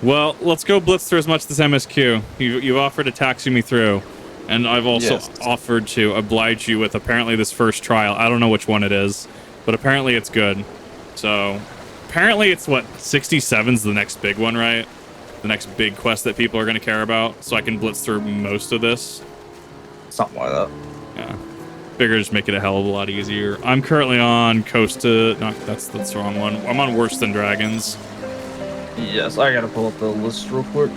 Well, let's go blitz through as much of this MSQ. You offered to taxi me through, and I've also offered to oblige you with apparently this first trial. I don't know which one it is, but apparently it's good. So, apparently it's what, 67's the next big one, right? The next big quest that people are going to care about, so I can blitz through most of this. Something like that. Yeah. Figure just make it a hell of a lot easier. I'm currently on Costa. No, that's the wrong one. I'm on Worse Than Dragons. Yes, I gotta pull up the list real quick.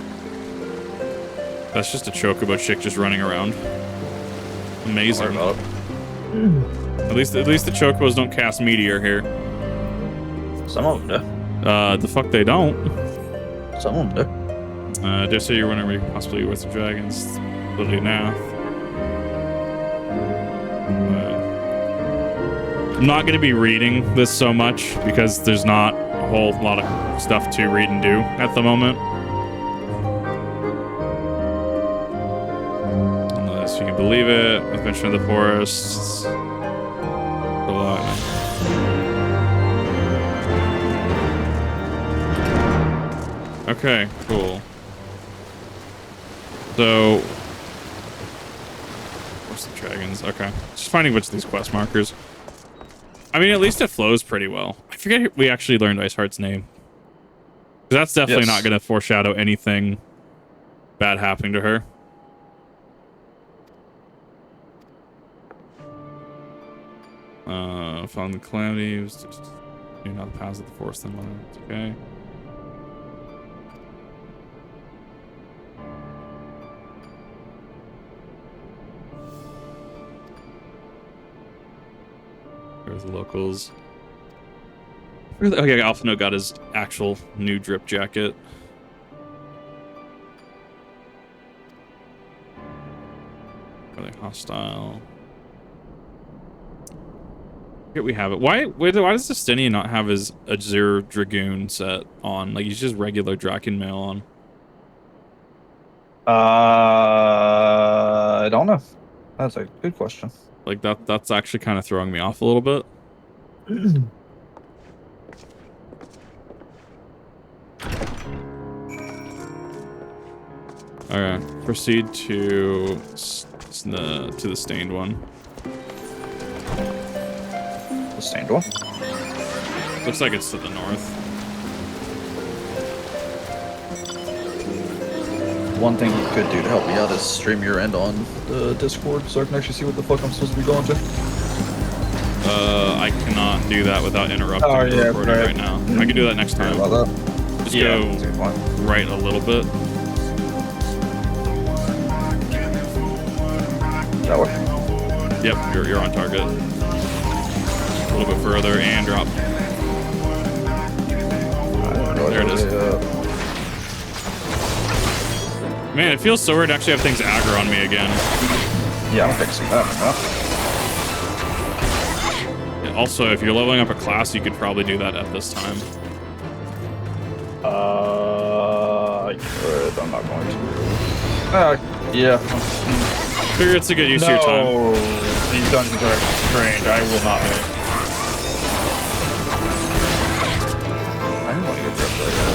That's just a chocobo chick just running around. Amazing. At least the chocobos don't cast meteor here. Some of them do. The fuck they don't. Some of them do. Just say you're running possibly Worse Than Dragons. Ability Gnath. I'm not going to be reading this so much because there's not a whole lot of stuff to read and do at the moment. Unless you can believe it, Adventure in the Forests. Okay, cool. So, what's the dragons? Okay, just finding which of these quest markers. I mean, at least it flows pretty well. I forget we actually learned Iceheart's name. That's definitely not going to foreshadow anything bad happening to her. Found the calamity. Was just, you know, the paths of the forest. Then it's okay. There's the locals. Okay, Alpha Note got his actual new drip jacket. Are they hostile? I forget we have it. Why does Justinian not have his Azure Dragoon set on? Like, he's just regular Draken mail on. I don't know. That's a good question. Like, that's actually kind of throwing me off a little bit. Alright, proceed to the stained one. The stained one? Looks like it's to the north. One thing you could do to help me out is stream your end on the Discord so I can actually see what the fuck I'm supposed to be going to. I cannot do that without interrupting the recording right now. I can do that next time. Just go right a little bit. That way. Yep, you're on target. A little bit further and drop. There it is. Man, it feels so weird to actually have things aggro on me again. Yeah, I'm fixing that now. Yeah, also, if you're leveling up a class, you could probably do that at this time. I could. I'm not going to. Yeah. Figure it's to get used to your time. No, these dungeons are strange. I will not make. I didn't want to get ripped like that.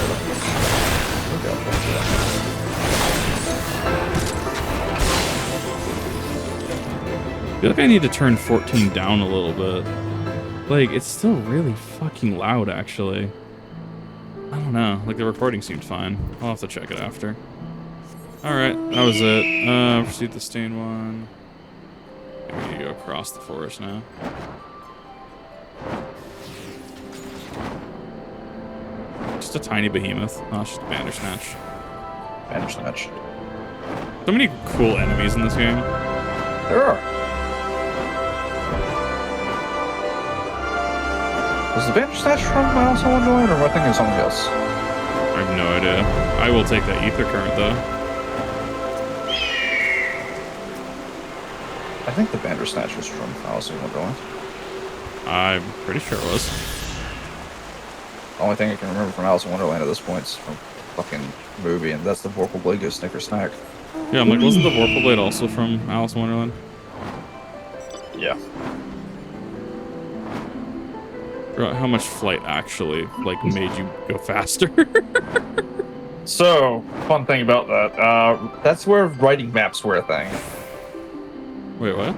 I feel like I need to turn 14 down a little bit. Like, it's still really fucking loud, actually. I don't know. Like, the recording seemed fine. I'll have to check it after. Alright, that was it. Proceed the stained one. We need to go across the forest now. Just a tiny behemoth. Oh, it's just a Bandersnatch. Bandersnatch. So many cool enemies in this game. There are. Was the Bandersnatch from Final Fantasy XIV, or am I thinking of something else? I have no idea. I will take that ether current, though. I think the Bandersnatch was from Final Fantasy XIV. I'm pretty sure it was. The only thing I can remember from Alice in Wonderland at this point is from fucking movie, and that's the Vorpal Blade Goes Snicker Snack. Yeah, I'm like, wasn't the Vorpal Blade also from Alice in Wonderland? Yeah. How much flight actually, like, made you go faster? So, fun thing about that, that's where writing maps were a thing. Wait, what?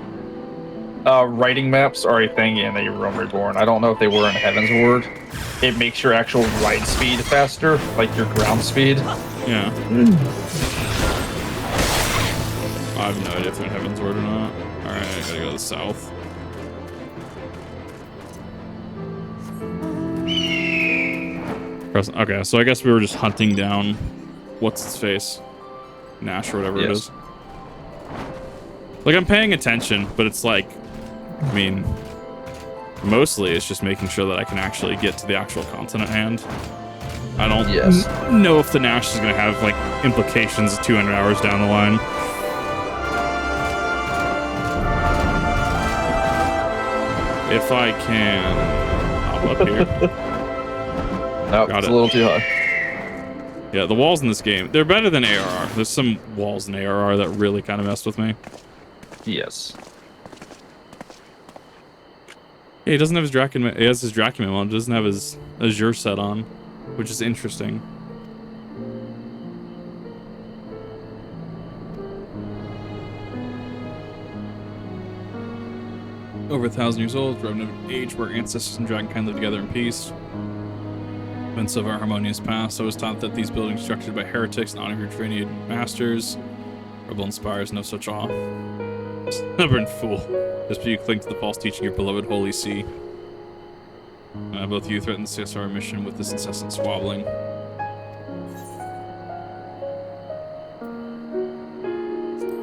Writing maps are a thing in A Realm Reborn. I don't know if they were in Heavensward. It makes your actual ride speed faster, like your ground speed. Yeah. I have no idea if they're in Heavensward or not. Alright, I gotta go to the south. Okay, so I guess we were just hunting down what's its face? Nash or whatever it is. Like, I'm paying attention, but it's like, I mean, mostly it's just making sure that I can actually get to the actual continent hand. I don't know if the Nash is going to have, like, implications 200 hours down the line. If I can hop up here. Nope, it's a little too high. Yeah, the walls in this game, they're better than ARR. There's some walls in ARR that really kind of messed with me. Yes. Yeah, he doesn't have his Dracula. He has his Dracula on. He doesn't have his Azure set on, which is interesting. Over 1,000 years old, remnant of age where ancestors and dragonkind live together in peace. Events of our harmonious past, I was taught that these buildings structured by heretics and unretrained masters. Rebel inspires no such awe. Stubborn fool. Just because you cling to the false teaching of your beloved Holy See. Both you threaten the CSR mission with this incessant squabbling.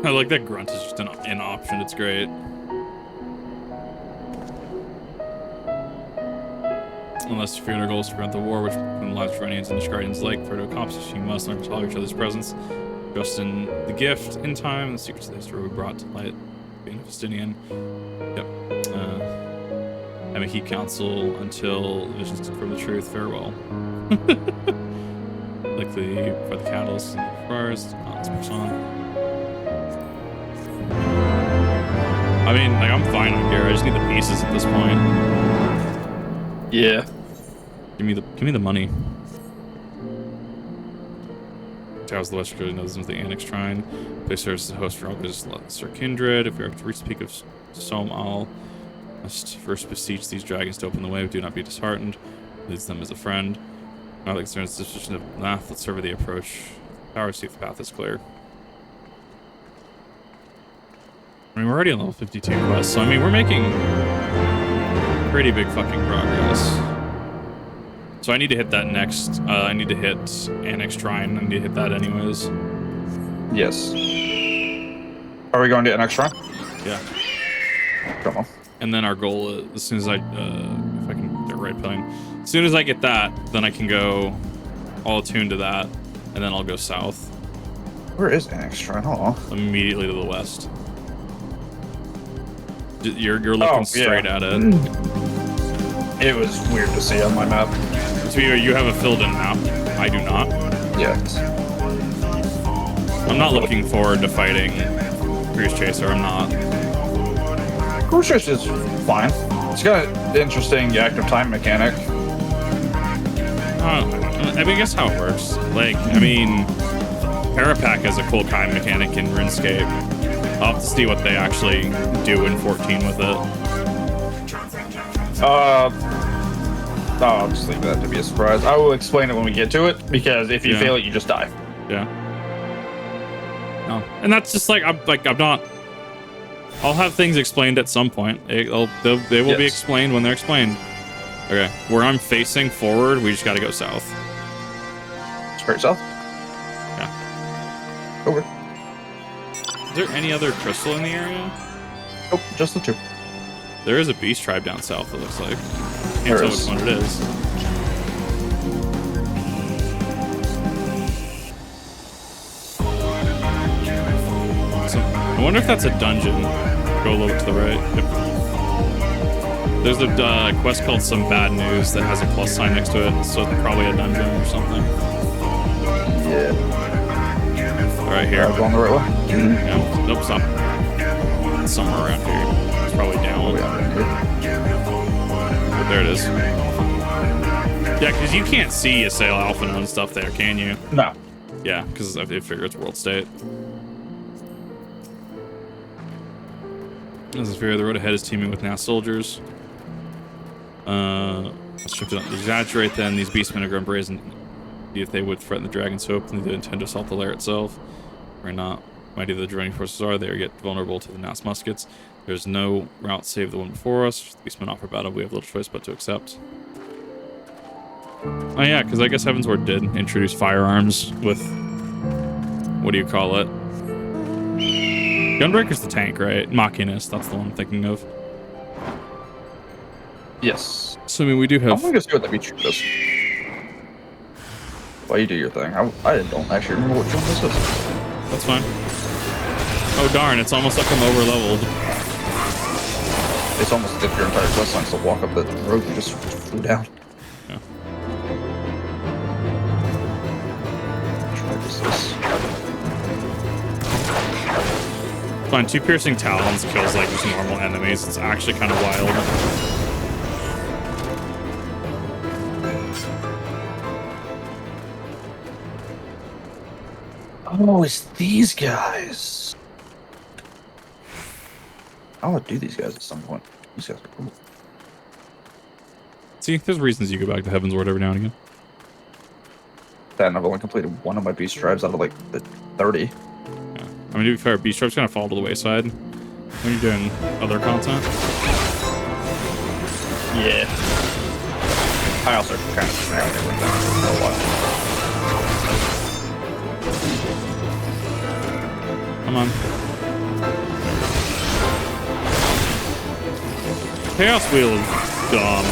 I like that grunt is just an option. It's great. Unless your favorite goal is to prevent the war, which between the lives of Renians and Nisgardians alike, for to accomplish, you must learn to tolerate each other's presence. Trust in the gift, in time, the secrets of the history will be brought to light. Being a Justinian. Yep. Have a heat council until visions confirm the truth. Farewell. Likely for the catalyst and fires. Let's push on. I mean, like, I'm fine on gear. I just need the pieces at this point. Yeah. Give me the money. Towers of the West really knows the Annex Shrine. Place serves as a host for all good Sir Kindred. If we are to reach the peak of Somal, must first beseech these dragons to open the way. Do not be disheartened. Leads them as a friend. Not like concerns the position of Gnath. Let's survey the approach. Power, see if the path is clear. I mean, we're already on level 52 quest, so I mean, we're making pretty big fucking progress. So I need to hit that next. I need to hit Annex Shrine. I need to hit that anyways. Yes. Are we going to Annex Shrine? Yeah. Come on. And then our goal is, as soon as I, if I can get right pilling, as soon as I get that, then I can go all attuned to that, and then I'll go south. Where is Annex Shrine? Hold on. Immediately to the west. You're looking straight at it. It was weird to see on my map. So you have a filled-in map. I do not. Yes. I'm not looking forward to fighting Cruise Chaser. I'm not. Cruise Chaser is fine. It's got an interesting active time mechanic. I mean, I guess how it works. Like, I mean, Parapack has a cool kind mechanic in RuneScape. I'll have to see what they actually do in 14 with it. I'll just leave that to be a surprise. I will explain it when we get to it, because if you fail it, you just die. Yeah. No, and that's just like I'm not. I'll have things explained at some point. They will be explained when they're explained. Okay, where I'm facing forward, we just got to go south. Straight south. Yeah. Over. Is there any other crystal in the area? Nope, just the two. There is a beast tribe down south, it looks like. Can't tell which one it is. So, I wonder if that's a dungeon. Go a little to the right. Yep. There's a quest called Some Bad News that has a plus sign next to it, so it's probably a dungeon or something. Yeah. Right here. Going the right way? Yeah. Nope, stop. It's somewhere around here. It's probably down. There it is. Yeah, because you can't see Assail Alphino and stuff there, can you? No. Yeah, because I figure it's world state. As is fair, the road ahead is teeming with Gnath soldiers. Let's not exaggerate then. These beastmen have grown brazen. If they would threaten the dragon so openly, they intend to assault the lair itself. Or not. Mighty the joining forces are, they are yet vulnerable to the Gnath's muskets. There's no route save the one before us. The beastmen offer battle. We have little choice but to accept. Oh yeah, because I guess Heavensward did introduce firearms with... What do you call it? Gunbreaker's the tank, right? Machinist, that's the one I'm thinking of. Yes. So, I mean, we do have... I'm gonna go see what the beach is. While you do your thing. I don't actually remember which one this is. That's fine. Oh darn, it's almost like I'm over-leveled. It's almost as if your entire quest line's to walk up the road and just flew down. Yeah. Try this. Fine, 2 piercing talons kills like just normal enemies. It's actually kind of wild. Oh, it's these guys. I want to do these guys at some point. These guys are cool. See, there's reasons you go back to Heavensward every now and again. And I've only completed one of my beast tribes out of like the 30. Yeah. I mean, to be fair, beast tribes kind of fall to the wayside when you're doing other content. Yeah. I also kind of snagged everything for a while. Come on. Chaos Wheel is dumb.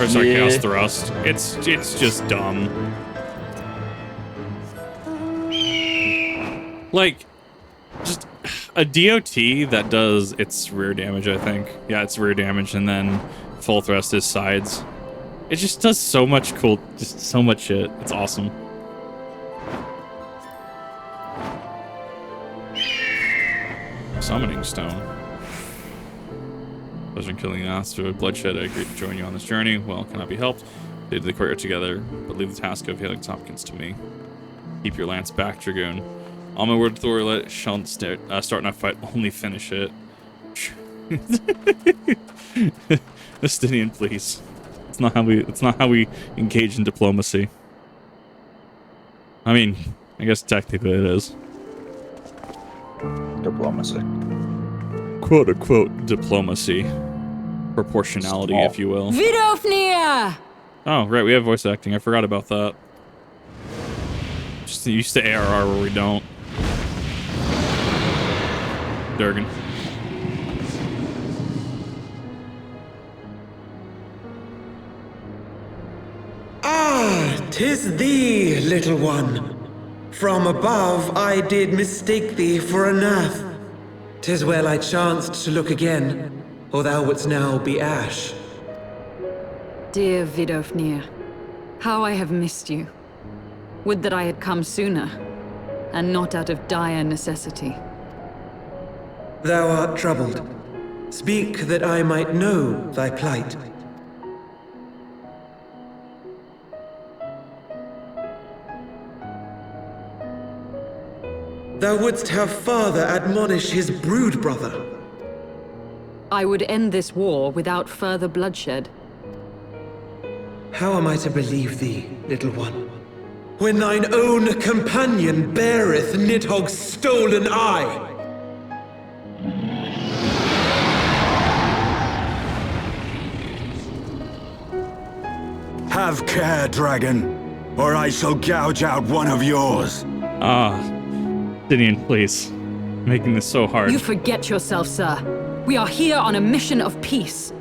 Or sorry, Yeah. Chaos Thrust. It's just dumb. Like, just a DOT that does its rear damage, I think. Yeah, it's rear damage, and then full thrust is sides. It just does so much cool, just so much shit. It's awesome. Summoning Stone. Pleasure in killing Gnath through bloodshed. I agreed to join you on this journey. Well, cannot be helped. They did the courtyard together, but leave the task of healing Tompkins to me. Keep your lance back, Dragoon. On my word, Thor, let shan't start not fight, only finish it. Estinian, please. It's not how we engage in diplomacy. I mean, I guess technically it is. Diplomacy. Quote unquote diplomacy. Proportionality, Small. if you will. Vidofnir! Oh, right, we have voice acting. I forgot about that. Just used to ARR where we don't. Durgan. Ah, 'tis thee, little one. From above I did mistake thee for a Gnath. 'Tis well I chanced to look again, or thou wouldst now be ash. Dear Vidofnir, how I have missed you. Would that I had come sooner, and not out of dire necessity. Thou art troubled. Speak that I might know thy plight. Thou wouldst have father admonish his brood brother. I would end this war without further bloodshed. How am I to believe thee, little one, when thine own companion beareth Nidhogg's stolen eye? Have care, dragon, or I shall gouge out one of yours. Ah, Dinian, please. Making this so hard. You forget yourself, sir. We are here on a mission of peace.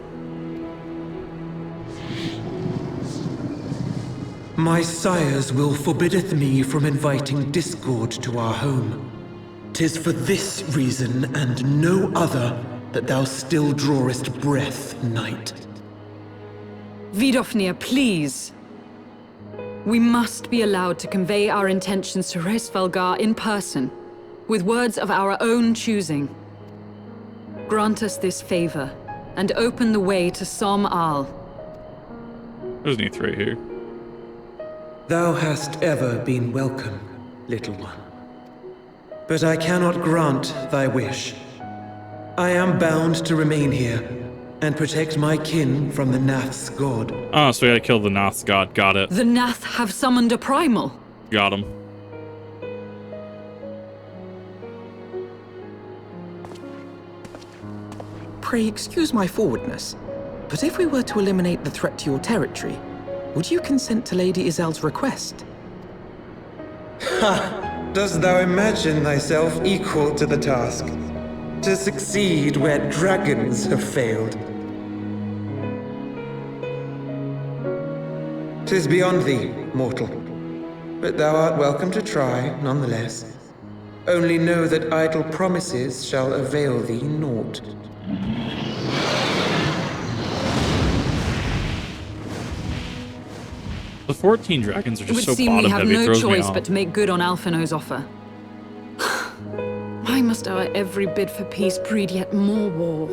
My sire's will forbiddeth me from inviting discord to our home. 'Tis for this reason and no other that thou still drawest breath, knight. Vidofnir, please. We must be allowed to convey our intentions to Hraesvelgr in person, with words of our own choosing. Grant us this favor, and open the way to Som Al. There's an E3 here. Thou hast ever been welcome, little one. But I cannot grant thy wish. I am bound to remain here and protect my kin from the Gnath's god. Oh, so we gotta kill the Gnath's god. Got it. The Gnath have summoned a Primal. Got him. Pray excuse my forwardness, but if we were to eliminate the threat to your territory, would you consent to Lady Izel's request? Ha! Dost thou imagine thyself equal to the task? To succeed where dragons have failed? 'Tis beyond thee, mortal. But thou art welcome to try, nonetheless. Only know that idle promises shall avail thee naught. The 14 dragons are It just would so seem we bottom have heavy. It no throws me choice off. but to make good on Alphino's offer. Why must our every bid for peace breed yet more war?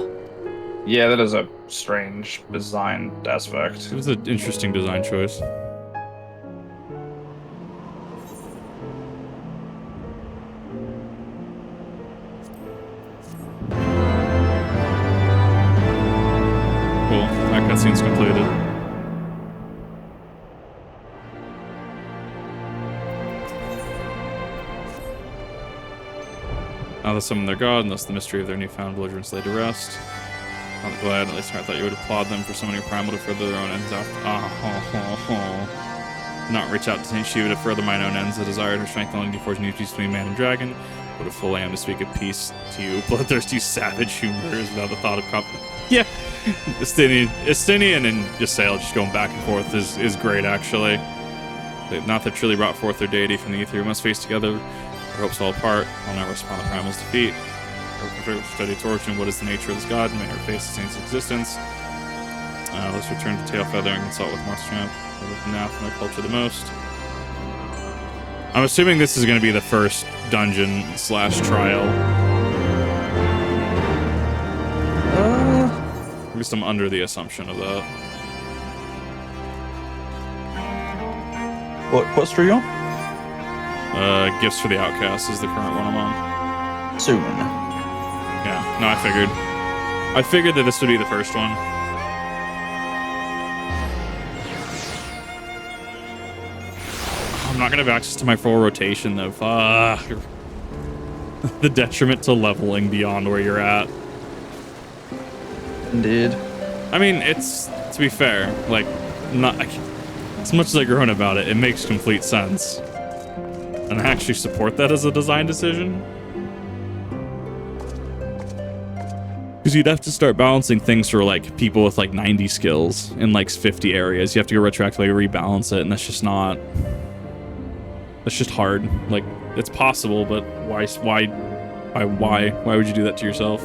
Yeah, that is a strange design aspect. It was an interesting design choice. Cool. That cutscene's completed. Now they summon their god, and thus the mystery of their newfound belligerence laid to rest. Not glad, at least I thought you would applaud them for summoning Primal to further their own ends after. Not reach out to Saint Shiva to further mine own ends. The desire to strengthen only forge new peace between man and dragon. What a full am to speak of peace to you, bloodthirsty savage who murders without the thought of Yeah, Estinian and Ysael just going back and forth is great, actually. They've not that truly brought forth their deity from the ether. We must face together. Our hopes fall apart. I'll never respond to Primal's defeat. Our study its origin. What is the nature of this god? May never face the saint's existence. Let's return to Tailfeather and consult with Marstramp. With Gnath and their culture the most. I'm assuming this is going to be the first dungeon / trial. At least I'm under the assumption of that. What quest are you on? Gifts for the Outcast is the current one I'm on. Soon. Yeah, no, I figured that this would be the first one. I'm not gonna have access to my full rotation though. Fuck. The detriment to leveling beyond where you're at. Indeed. I mean, it's, to be fair, like, not as much as I groan about it, it makes complete sense. And I actually support that as a design decision. Because you'd have to start balancing things for like people with like 90 skills in like 50 areas. You have to go retroactively rebalance it, and that's just not. That's just hard. Like, it's possible, but why would you do that to yourself?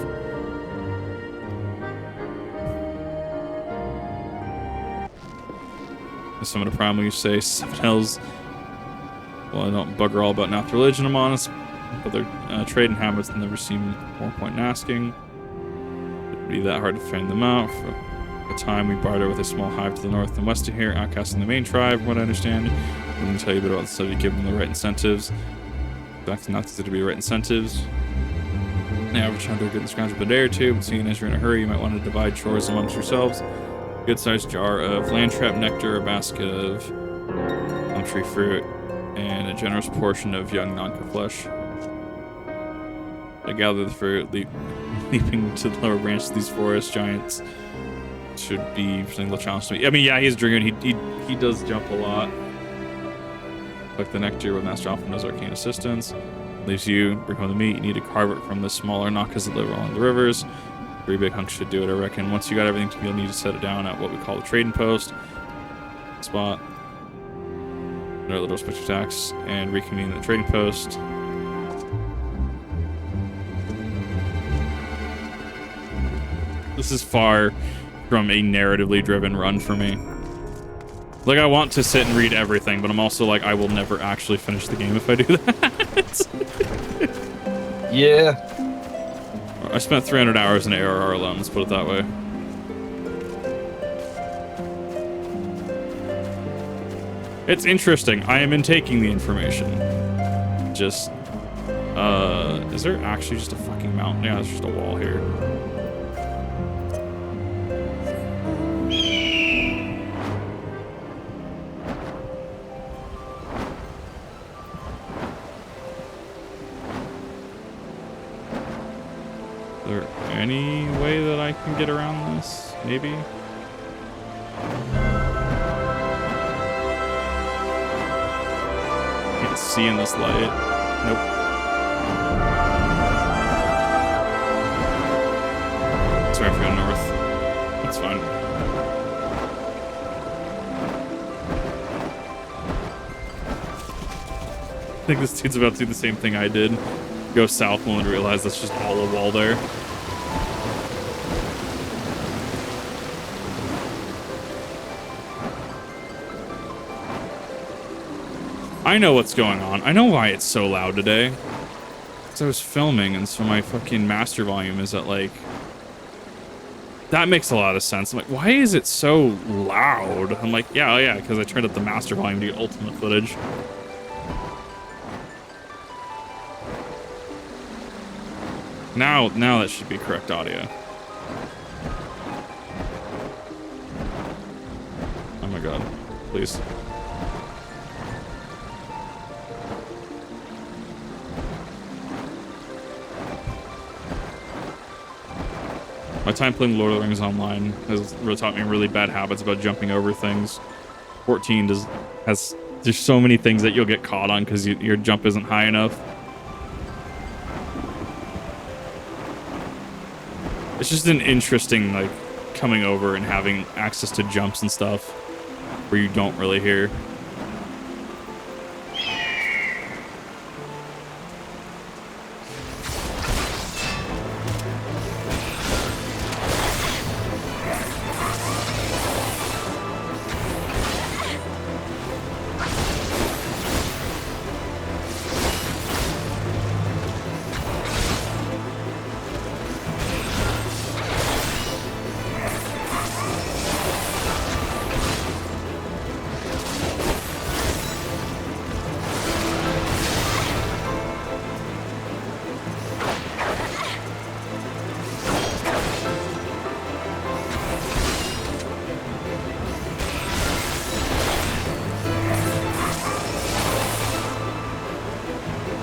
Some of the Primal you say, Seven Hells. Well, I don't bugger all about Gnath religion, I'm honest, but their trade and habits never seem more point in asking. It'd be that hard to find them out. For a time, we barter with a small hive to the north and west of here, outcasting the main tribe, from what I understand. I'm going to tell you a bit about the subject, give them the right incentives. Back to not to be right incentives. The average hunter good and scrounge up a day or two, but seeing as you're in a hurry, you might want to divide chores amongst yourselves. A good-sized jar of land trap nectar, a basket of plum tree fruit, and a generous portion of young non-cooked flesh. I gather the fruit, leaping to the lower branches of these forest giants should be something a little challenge to me. I mean, yeah, he's drinking. He does jump a lot. Like the nectar with Master often knows arcane assistance. Leaves you, bring home the meat. You need to carve it from the smaller nakas that live along the rivers. 3 big hunks should do it, I reckon. Once you got everything, you'll need to set it down at what we call the trading post spot. There are little special attacks and reconvene at the trading post. This is far from a narratively driven run for me. Like, I want to sit and read everything, but I'm also like, I will never actually finish the game if I do that. Yeah. I spent 300 hours in ARR alone, let's put it that way. It's interesting. I am intaking the information. Just, is there actually just a fucking mountain? Yeah, there's just a wall here. Is there any way that I can get around this? Maybe? Can't see in this light. Nope. Sorry, I have to go north. That's fine. I think this dude's about to do the same thing I did. Go south and realize that's just all a wall there. I know what's going on. I know why it's so loud today. Because I was filming, and so my fucking master volume is at like... That makes a lot of sense. I'm like, why is it so loud? I'm like, yeah, because I turned up the master volume to get ultimate footage. Now that should be correct audio. Oh my god. Please. My time playing Lord of the Rings Online has really taught me really bad habits about jumping over things. 14 there's so many things that you'll get caught on because your jump isn't high enough. It's just an interesting, like, coming over and having access to jumps and stuff where you don't really hear.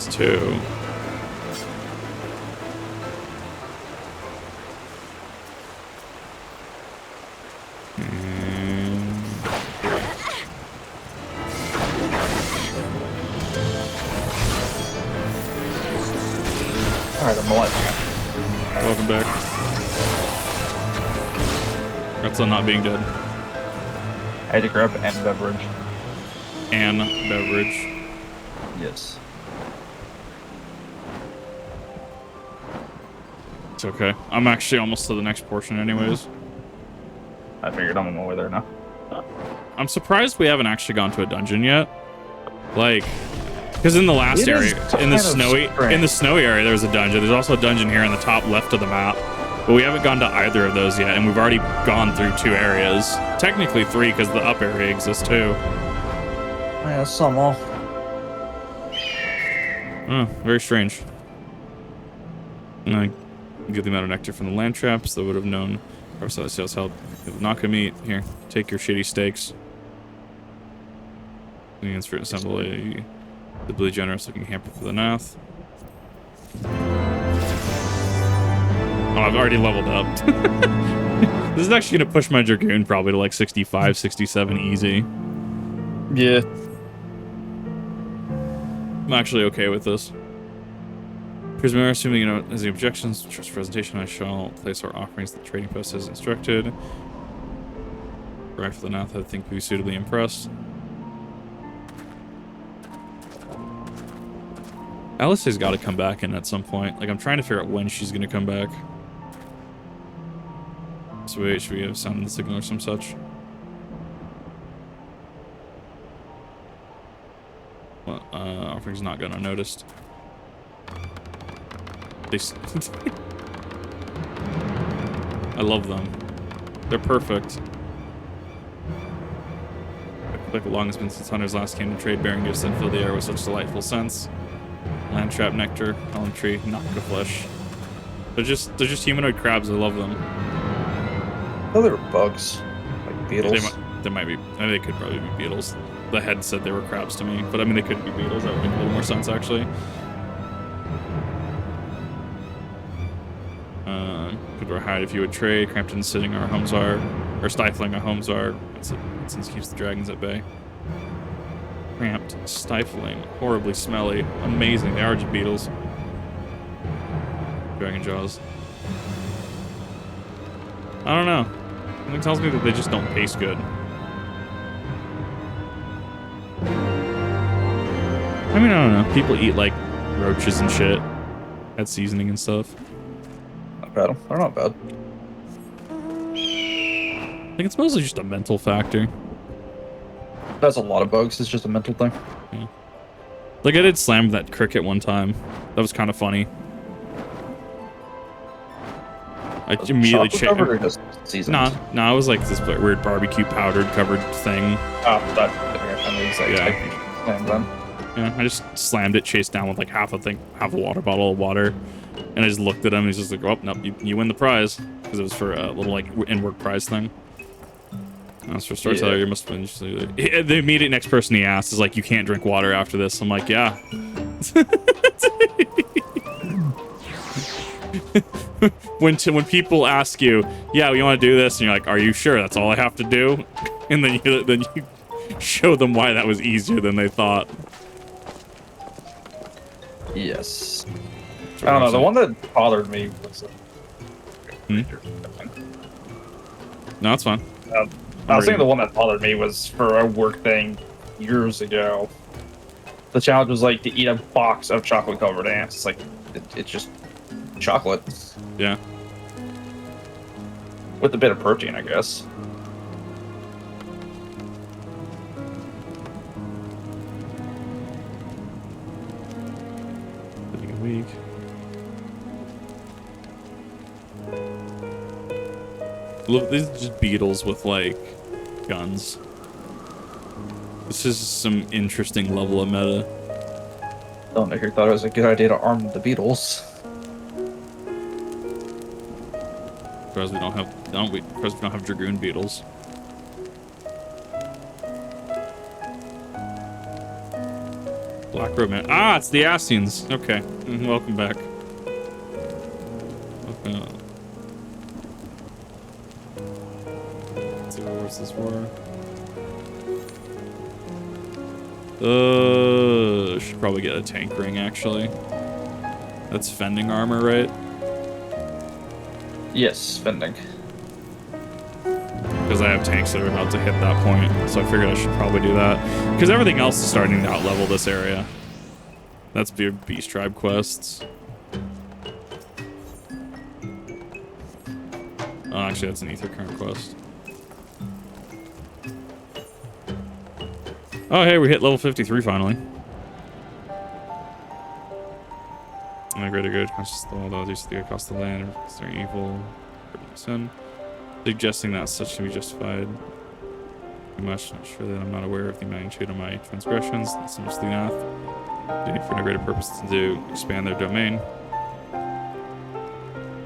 Two. Alright, I'm alive. Welcome back. That's on not being dead. I had to grab an beverage. And beverage. Yes. It's okay. I'm actually almost to the next portion anyways. I figured I'm on my way there now. I'm surprised we haven't actually gone to a dungeon yet. Like, because in the last area, in the snowy area, there's a dungeon. There's also a dungeon here in the top left of the map. But we haven't gone to either of those yet, and we've already gone through 2 areas. Technically 3, because the up area exists too. Yeah, some off. Oh, very strange. Get the amount of nectar from the land traps that would have known. Our sales help. Not gonna meet. Here, take your shitty steaks. Against fruit assembly. The blue generous looking hamper for the Gnath. Oh, I've already leveled up. This is actually gonna push my Dragoon probably to like 65, 67 easy. Yeah. I'm actually okay with this. Prisoner, assuming you know as the objections to this presentation, I shall place our offerings at the trading post as instructed. Right for the Gnath, I think we'll be suitably impressed. Alice's got to come back in at some point. Like, I'm trying to figure out when she's going to come back. So wait, should we have sounded the signal or some such? Well, offering's not gone unnoticed. I love them. They're perfect. like it long has been since hunters last came to trade, bearing gifts that fill the air with such delightful scents. Land trap nectar, elm tree, nocta flesh. They're just humanoid crabs. I love them. Oh, they were bugs, like beetles. They might be. I mean, they could probably be beetles. The head said they were crabs to me, but I mean, they could be beetles. That would make a little more sense, actually. Could hide if you would trade. Crampton sitting our homes are, or stifling our homes are, since keeps the dragons at bay. Cramped, stifling, horribly smelly, amazing. They are just beetles. Dragon jaws. I don't know. Something tells me that they just don't taste good. I mean, I don't know. People eat like roaches and shit. Add seasoning and stuff. Not bad. They're not bad. I think it's mostly just a mental factor. That's a lot of bugs. It's just a mental thing. Yeah. Like I did slam that cricket one time. That was kind of funny. I immediately changed. Or just seasoned? Nah, it was like this weird barbecue powdered covered thing. Oh, that kind of exact Yeah. slam then. Yeah, I just slammed it, chased down with like half a water bottle of water, and I just looked at him. He's just like, "Oh, nope, you win the prize," because it was for a little like in-work prize thing. That's for storyteller. You must have been. The immediate next person he asked is like, "You can't drink water after this." I'm like, "Yeah." When people ask you, "Yeah, we want to do this," and you're like, "Are you sure that's all I have to do?" And then you show them why that was easier than they thought. Yes. I don't know. The one that bothered me was. No, it's fine. I was thinking the one that bothered me was for a work thing years ago. The challenge was like to eat a box of chocolate covered ants. It's like it's just chocolate. Yeah. With a bit of protein, I guess. Living a week. Look, these are just beetles with like guns. This is some interesting level of meta. Don't know who thought it was a good idea to arm the beetles. Because we don't have dragoon beetles. Black Robe Man. Ah, it's the Ascians. Okay, welcome back. Okay. Let's see what wars this war. Should probably get a tank ring actually. That's fending armor, right? Yes, fending. Because I have tanks that are about to hit that point, so I figured I should probably do that. Because everything else is starting to outlevel this area. That's Beast Tribe quests. Oh, actually, that's an Ether Current quest. Oh, hey, we hit level 53 finally. And greater good, conscious of all those used to the cost of the land, or evil, sin. Suggesting that such can be justified. Too much, not sure that I'm not aware of the magnitude of my transgressions. That's mostly Gnath. Doing for no greater purpose than to expand their domain.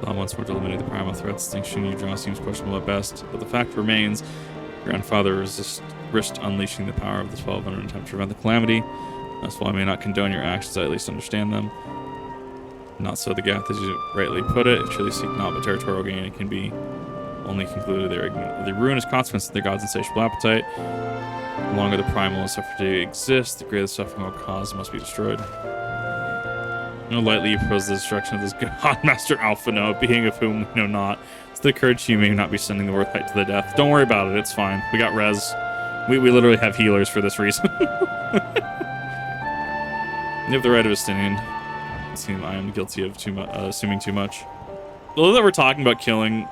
Once more to eliminate the primal threat distinction you draw seems questionable at best, but the fact remains grandfather risked unleashing the power of the 12 in an attempt to prevent the calamity. That's why I may not condone your actions, I at least understand them. Not so the Gnath, as you rightly put it. Surely seek not but territorial gain. It can be only concluded the ruinous consequence of their god's insatiable appetite. The longer the primal is suffered to exist, the greater the suffering will cause must be destroyed. No lightly you propose the destruction of this god, Master Alphino, a being of whom we know not. It's the courage you may not be sending the Worthite to the death. Don't worry about it, it's fine. We got res. We literally have healers for this reason. You have the right of Estinian. I am guilty of assuming too much. Although that we're talking about killing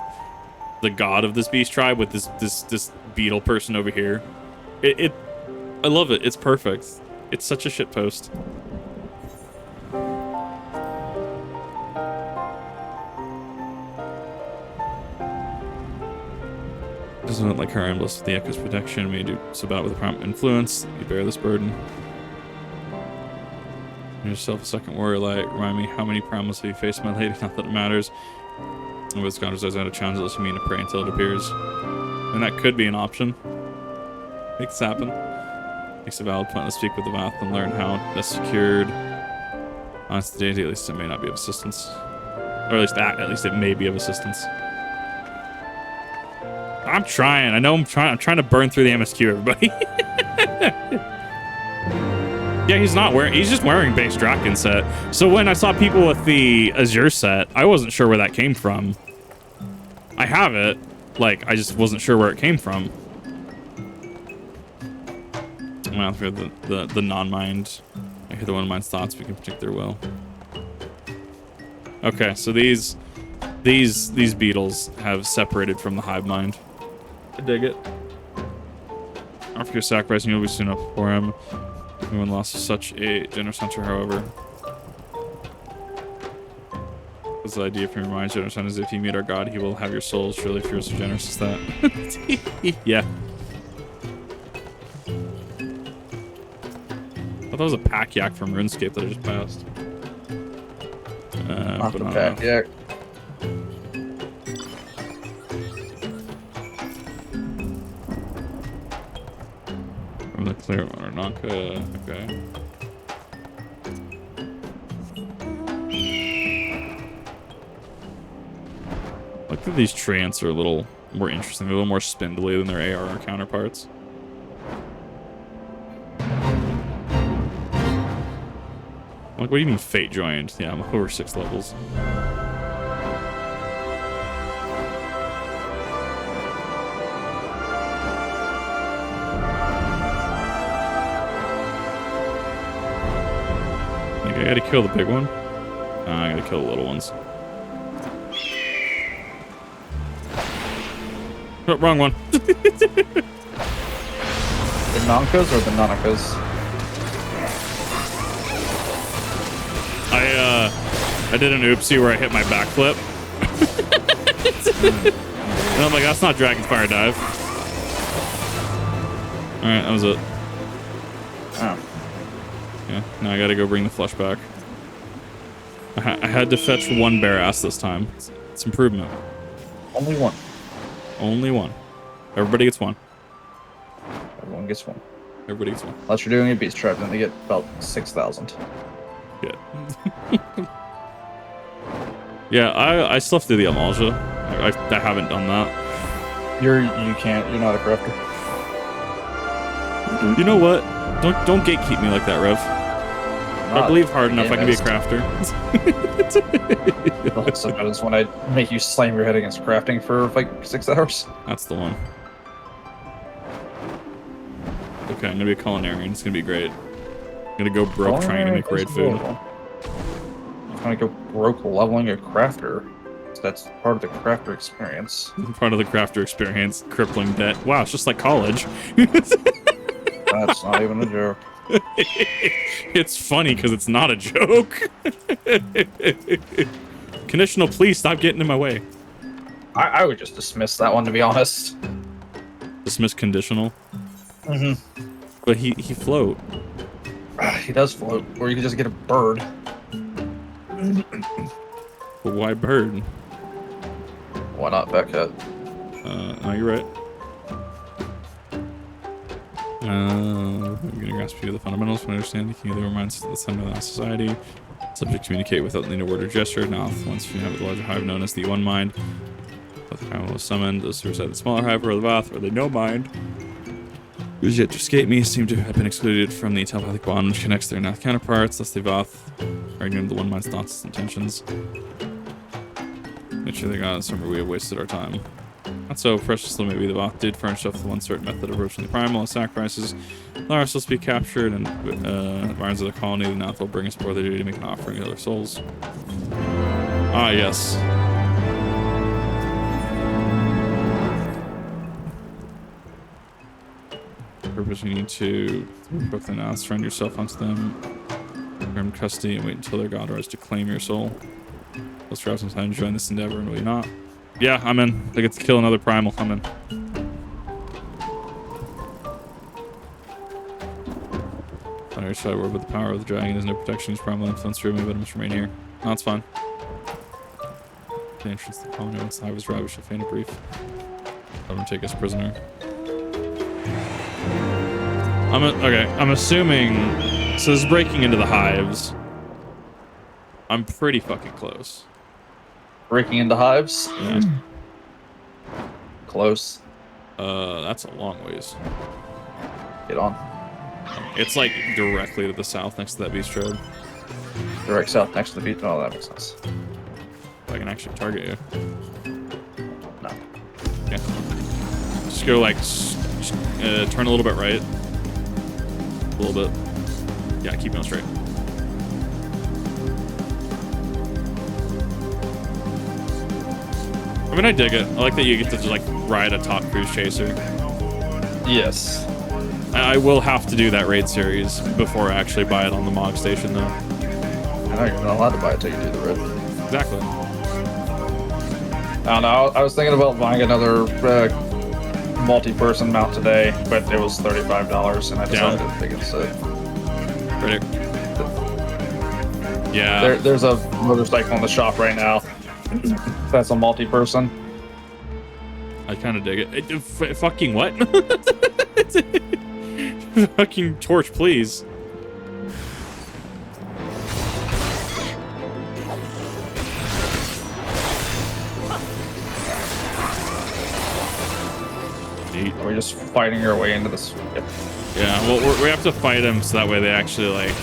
the god of this beast tribe with this beetle person over here, I love it. It's perfect. It's such a shit post. isn't like her I'm blessed with the Echo's protection. May do so bad with the Primal influence. You bear this burden. Give yourself a second warrior light. Remind me how many Primals have you faced, my lady? Not that it matters. And with Scott says I had a challenge unless you mean to pray until it appears. And that could be an option. Make this happen. Makes a valid point to speak with the Gnath and learn how that's secured. Honest the deity, at least it may not be of assistance. Or at least it may be of assistance. I'm trying. I know I'm trying to burn through the MSQ, everybody. Yeah, he's just wearing base Draken set. So when I saw people with the Azure set, I wasn't sure where that came from. I have it. Like, I just wasn't sure where it came from. I'm gonna hear the non-mind. I hear the one mind's thoughts, we can predict their will. Okay, so these beetles have separated from the hive mind. I dig it. After your sacrificing, you'll be soon up for him. Everyone lost such a generous hunter, however. What's the idea from your mind, generous hunter, is if you meet our god, he will have your souls. Surely if you're so generous as that. Yeah. I thought that was a pack yak from RuneScape that I just passed. Not the pack yak. From the clear one, Nanka. Okay. I like that these treants are a little more interesting. They're a little more spindly than their AR counterparts. Like, what do you mean fate joined? Yeah, I'm over 6 levels. Like, I gotta kill the big one? I gotta kill the little ones. Oh, wrong one. The Nankas or the Nanakas? I did an oopsie where I hit my backflip. And I'm like, that's not Dragon Fire Dive. Alright, that was it. Oh. Yeah, now I gotta go bring the flesh back. I had to fetch 1 bear ass this time. It's improvement. Only one. Only 1. Everybody gets 1. Everyone gets 1. Everybody gets 1. Unless you're doing a beast trap, then they get about 6,000. Yeah. Yeah, I still have to do the Amalja. I haven't done that. You're not a crafter. You know what? Don't gatekeep me like that, Rev. If I believe hard enough, I can be a crafter. So that is when I make you slam your head against crafting for like 6 hours. That's the one. Okay, I'm gonna be a culinarian. It's gonna be great. I'm gonna go broke trying to make raid food. I'm trying to go broke leveling a crafter. That's part of the crafter experience. Part of the crafter experience, crippling debt. Wow, it's just like college. That's not even a joke. It's funny because it's not a joke. Conditional, please stop getting in my way. I would just dismiss that one, to be honest. Dismiss conditional. Mm-hmm. But he float. He does float, or you can just get a bird. But why bird? Why not Beckhead? No, you're right. I'm gonna grasp you the fundamentals when understanding the reminds the center of the society. Subject communicate without need a word or gesture. Now, once you have the larger hive known as the one mind, both the Primal was summoned. Those who reside the smaller hive or the Gnath, or they no mind. Who has yet to escape me seem to have been excluded from the telepathic bond which connects their Gnath counterparts, thus the Gnath are ignorant of the one mind's thoughts and intentions. Make sure they got us, remember we have wasted our time. Not so precious though maybe the Gnath did furnish us with one certain method of approaching the Primal and sacrifices. Lara is supposed to be captured and minds of the colony, the Gnath will bring us forth their duty to make an offering to their souls. Ah, yes. Purpose you need to book the Gnath, surrender yourself onto them, firm custody, and wait until their god arrives to claim your soul. Let's grab some time to join this endeavor, and will you not? Yeah, I'm in. I get to kill another Primal. I'm in. ordinary sideward, but the power of the dragon is no protection. His primal influence drew me, but I must remain here. No, it's fine. The entrance to the colony inside was ravaged to faint a brief. Let him take us prisoner. I'm assuming. So this is breaking into the hives. I'm pretty fucking close. Breaking into hives? Yeah. Close. That's a long ways. Get on. It's like directly to the south next to that beast road. Direct south next to the beach. Oh, that makes sense. If I can actually target you. No. Yeah. Just go like, turn a little bit right. A little bit. Yeah, keep going straight. I mean, I dig it. I like that you get to just like ride a top cruise chaser. Yes. I will have to do that raid series before I actually buy it on the Mog Station, though. I know you're not allowed to buy it till you do the raid. Exactly. I don't know. I was thinking about buying another multi-person mount today, but it was $35, and I decided against it. Ready? Yeah. There's a motorcycle in the shop right now. That's a multi-person. I kind of dig it. Fucking what? Fucking torch, please. Neat. Are we just fighting our way into this? Yep. Yeah, well, we have to fight them so that way they actually, like,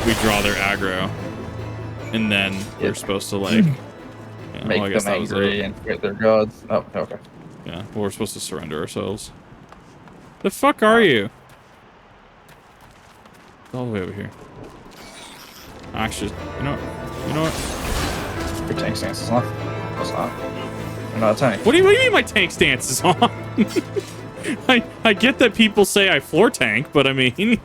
we draw their aggro. And then we're supposed to, like, make them angry and fight their gods. Oh, okay. Yeah, well, we're supposed to surrender ourselves. The fuck are you? All the way over here. Actually, you know what? Your tank stance is on. No, it's not. You're not a tank. What do you mean my tank stance is on? I get that people say I floor tank, but I mean...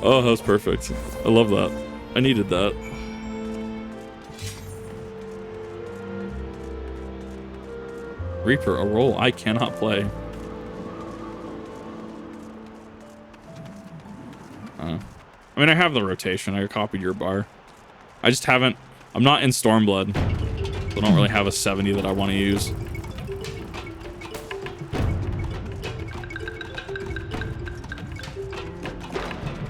Oh, that was perfect. I love that. I needed that. Reaper, a role I cannot play. I mean, I have the rotation. I copied your bar. I just haven't... I'm not in Stormblood. So I don't really have a 70 that I want to use.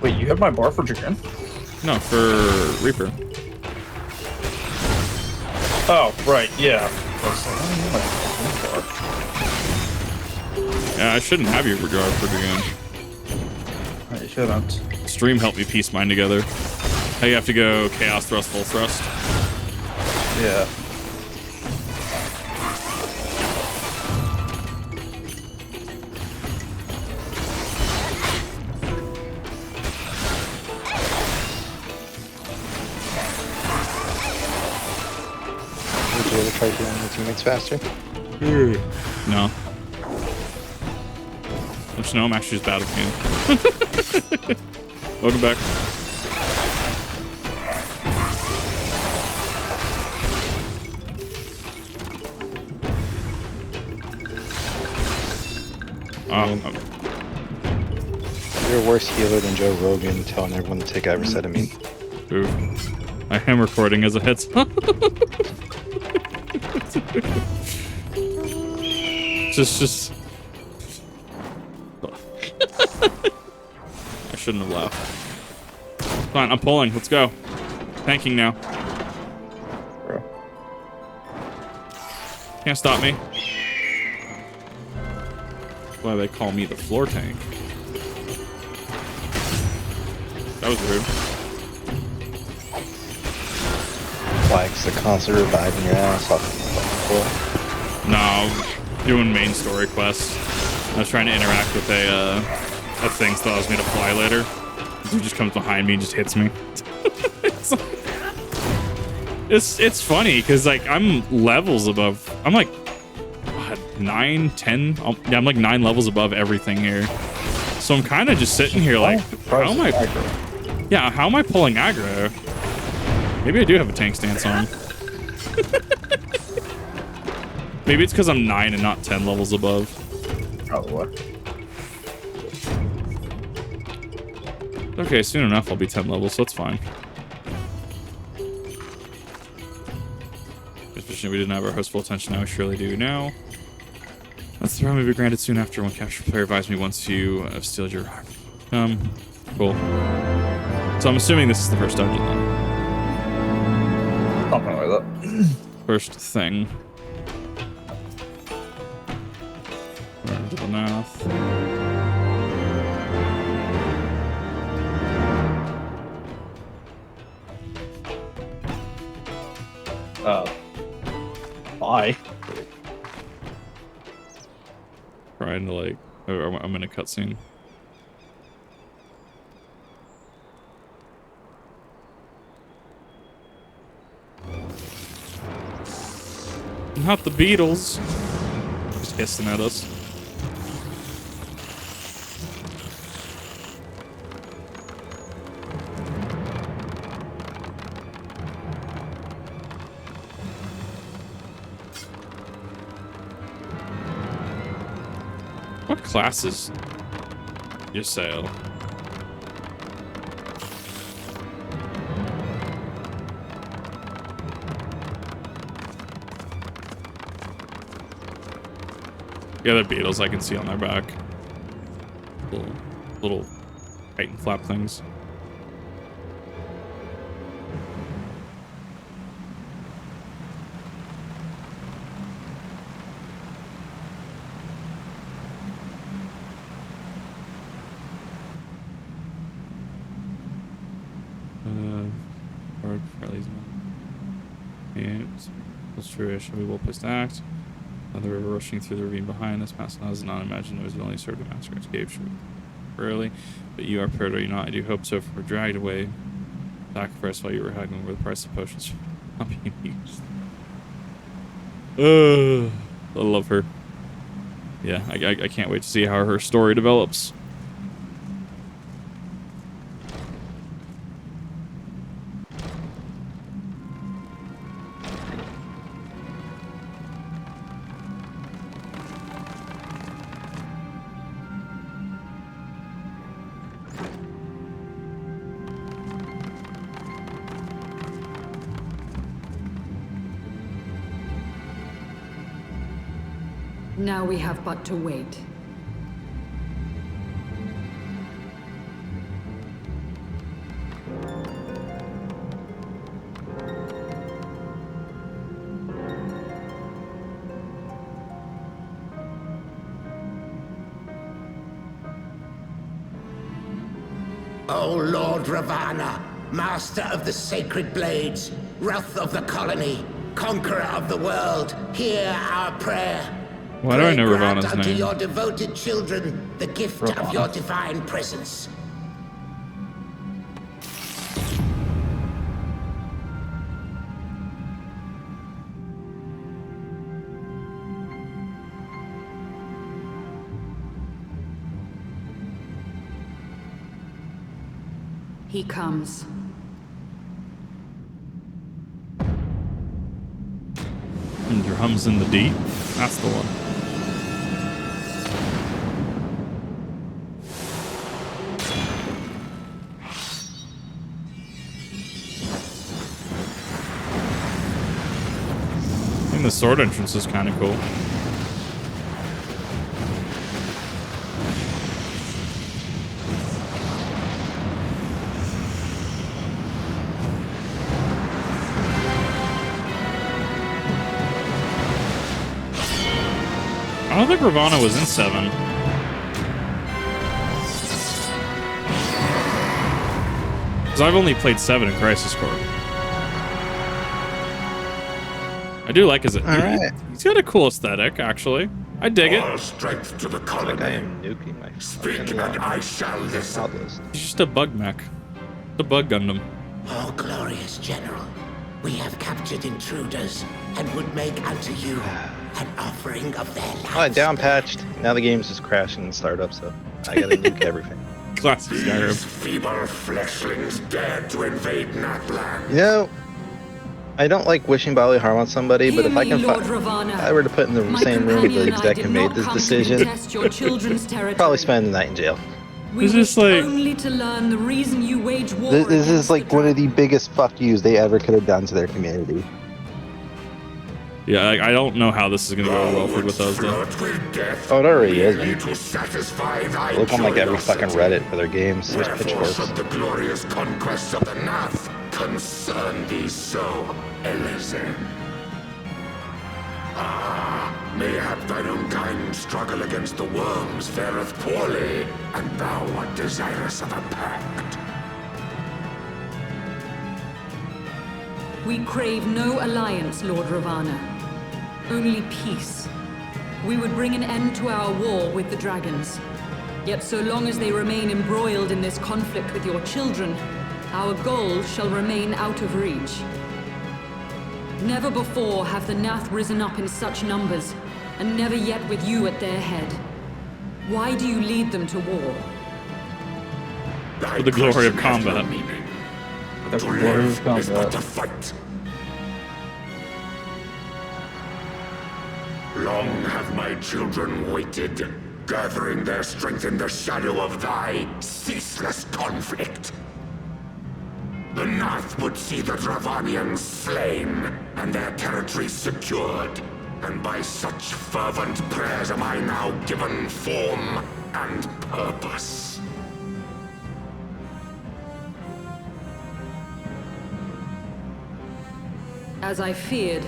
Wait, you have my bar for Dragoon? No, for Reaper. Oh, right, yeah. Yeah, I shouldn't have your regard for Dragoon. You shouldn't. Stream helped me piece mine together. How you have to go Chaos Thrust, Full Thrust. Yeah. Would you ever try doing your teammates faster? No. Just know I'm actually just bad at the game. Welcome back. You're a worse healer than Joe Rogan telling everyone to take ivermectin. Ooh. I am recording as a hits. just. I shouldn't have laughed. Fine, I'm pulling. Let's go. Tanking now. Bro. Can't stop me. That's why they call me the floor tank. That was rude. Flags the constant reviving your ass off the floor. No, doing main story quests. I was trying to interact with a thing that allows me to fly later. He just comes behind me and just hits me. it's funny because like I'm levels above. I'm like what, 9, 10. Yeah, I'm like 9 levels above everything here. So I'm kind of just sitting here like, how am I? Yeah, how am I pulling aggro? Maybe I do have a tank stance on. Maybe it's because I'm 9 and not 10 levels above. Probably. Okay, soon enough I'll be 10 levels, so it's fine. Especially if we didn't have our host full attention, now we surely do now. That's the throne may be granted soon after one captured player advised me once you have stealed your rock. Cool. So I'm assuming this is the first dungeon then. Something like that. First thing. To the Gnath. Bye. Trying to like, I'm in a cutscene. Not the Beatles. Just hissing at us. What classes you sail? The other beetles I can see on their back. Little Titan flap things. Shall be well placed to act. The river rushing through the ravine behind us. Master does not imagine it was only served a master escape early. But you are prepared, are you not? I do hope so. For we're dragged away, sacrificed while you were haggling over the price of potions not being used. I love her. Yeah, I can't wait to see how her story develops. Now we have but to wait. O Lord Ravana, master of the sacred blades, wrath of the colony, conqueror of the world, hear our prayer. Why do I know Grant Ravana's unto name? your devoted children the gift of your divine presence. He comes. And your hums in the deep? That's the one. I think the sword entrance is kind of cool. I don't think Ravana was in 7. Because I've only played 7 in Crisis Core. I do like his... Alright. He's got a cool aesthetic, actually. I dig it. All strength to the Like I colony. am nuking my Speak fucking and I shall listen. outpost. He's just a bug mech. The bug Gundam. O glorious general, we have captured intruders and would make unto you an offering of their lives. Oh, I down patched. Now the game's just crashing and startup, so I gotta nuke everything. Classic These Skyrim. feeble fleshlings dared to invade Natlan. You know, I don't like wishing bodily harm on somebody, but Hear if I me, can Lord if Ravana. I were to put in the My same room with companion the and I exec did who not made this come to decision, contest your children's territory. probably spend the night in jail. We It's just wish like- only to learn the reason you wage war. This is against like the one of the biggest fuck yous they ever could have done to their community. Yeah, I don't know how this is gonna go well for Bethesda. Oh, it already is, man. To satisfy thy Look on like every fucking curiosity. Reddit for their games. There's Wherefore pitchforks. should the glorious conquests of the Gnath concern thee so, Elezen? Ah, mayhap thine own kind struggle against the worms fareth poorly, and thou art desirous of a pact. We crave no alliance, Lord Ravana. Only peace. We would bring an end to our war with the dragons. Yet so long as they remain embroiled in this conflict with your children, our goal shall remain out of reach. Never before have the Gnath risen up in such numbers, and never yet with you at their head. Why do you lead them to war? Thy For the glory of question hath no combat. meaning. The To glory of live is but combat. to fight. Long have my children waited, gathering their strength in the shadow of thy ceaseless conflict. The Gnath would see the Dravanians slain, and their territory secured. And by such fervent prayers am I now given form and purpose. As I feared,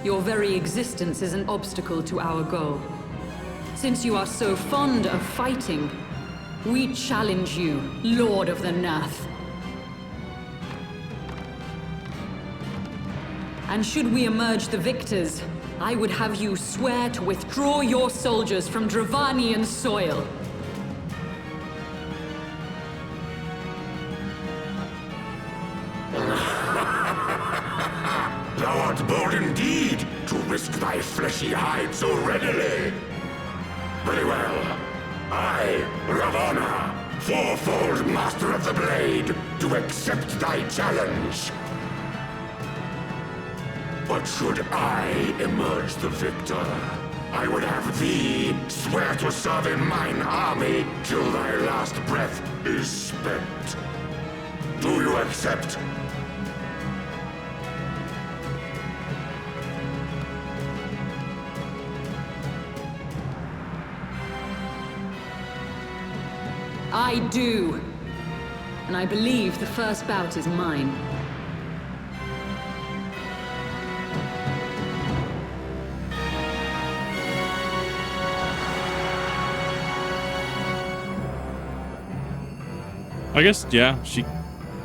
your very existence is an obstacle to our goal. Since you are so fond of fighting, we challenge you, Lord of the Gnath. And should we emerge the victors, I would have you swear to withdraw your soldiers from Dravanian soil. Thou art bold indeed to risk thy fleshy hide so readily. Very well. I, Ravana, fourfold master of the blade, do accept thy challenge. But should I emerge the victor, I would have thee swear to serve in mine army till thy last breath is spent. Do you accept? I do. And I believe the first bout is mine. I guess, yeah, she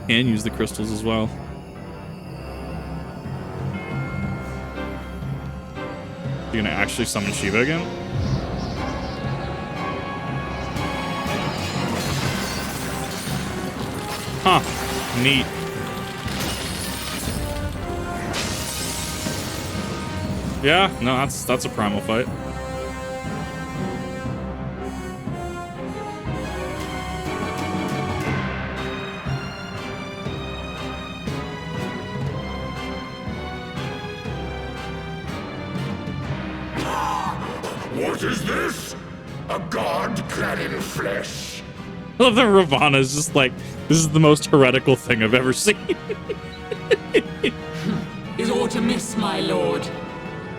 can use the crystals as well. You gonna actually summon Shiva again? Huh. Neat. Yeah, no, that's a primal fight. What is this? A god clad in flesh? I love that Ravana is just like, this is the most heretical thing I've ever seen. Is aught amiss, my lord?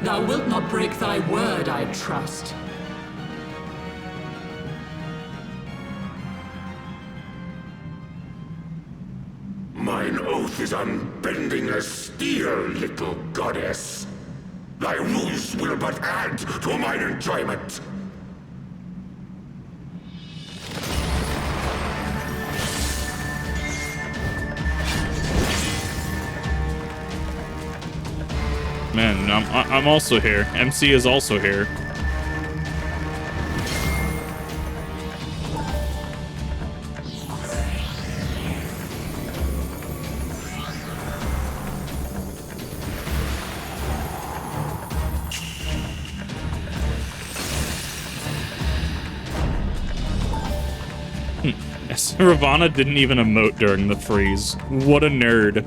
Thou wilt not break thy word, I trust. Mine oath is unbending as steel, little goddess. Thy ruse will but add to mine enjoyment. Man, I'm also here. MC is also here. Yes, Ravana didn't even emote during the freeze. What a nerd.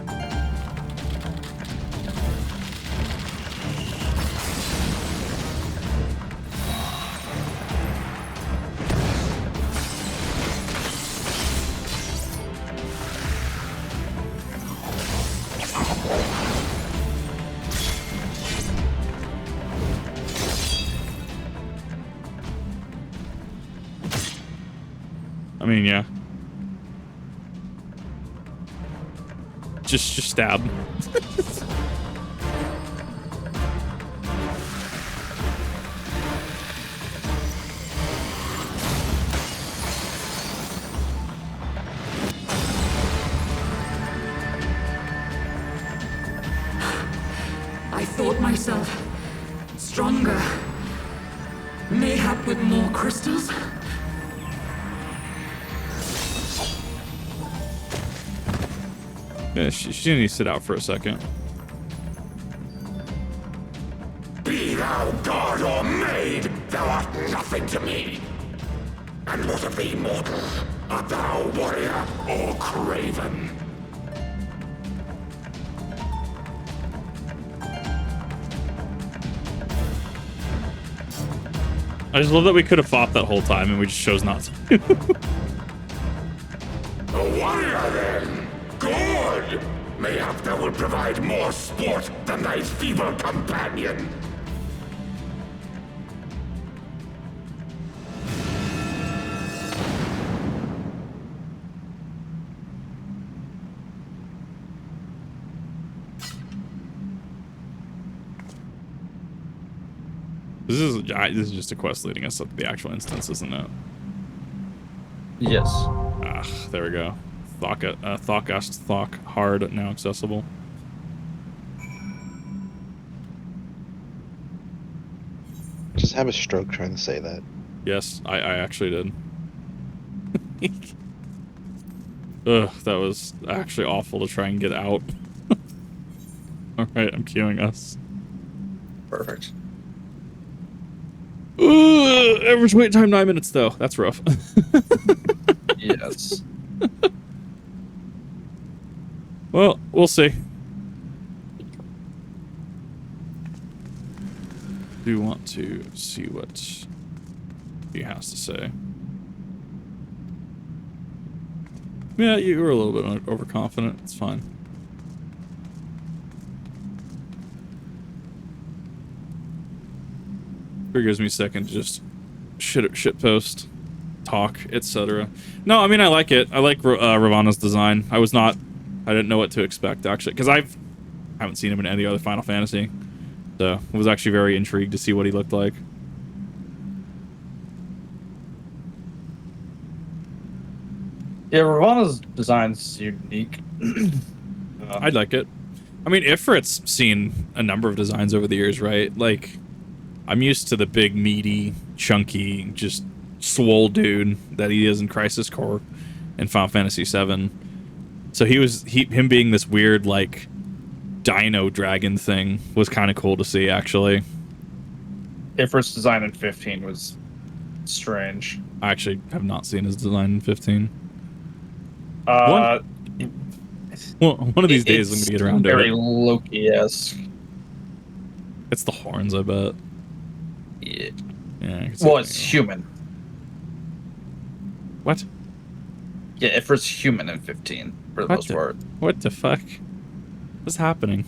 mean, yeah. Just stab. I thought myself stronger. Mayhap with more crystals? Yeah, she needs to sit out for a second. Be thou god or maid, thou art nothing to me. And what of thee, mortal? Art thou warrior or craven? I just love that we could have fought that whole time and we just chose not to. A warrior, then? Good! Mayhap thou will provide more sport than thy feeble companion. This is just a quest leading us up to the actual instance, isn't it? Yes. Ah, there we go. Thok hard now accessible. Just have a stroke trying to say that. Yes, I actually did. Ugh, that was actually awful to try and get out. Alright, I'm queuing us. Perfect. Average wait time 9 minutes though. That's rough. Yes. Well, we'll see. Do want to see what he has to say. Yeah, you were a little bit overconfident. It's fine. It gives me a second to just shit post, talk, etc. No, I mean I like it. I like Ravana's design. I didn't know what to expect actually, because I haven't seen him in any other Final Fantasy, so I was actually very intrigued to see what he looked like. Yeah, Ravana's design's unique. I'd like it. I mean, Ifrit's seen a number of designs over the years, right? Like, I'm used to the big, meaty, chunky, just swole dude that he is in Crisis Core and Final Fantasy VII. So him being this weird, like, dino dragon thing was kind of cool to see, actually. Ifrit's design in 15 was strange. I actually have not seen his design in 15. One of these days I'm going to get around to it. Very Loki-esque. It's the horns, I bet. Yeah. Yeah. Well, it's human. What? Yeah, Ifrit's human in 15, for the most part. What the fuck? What's happening?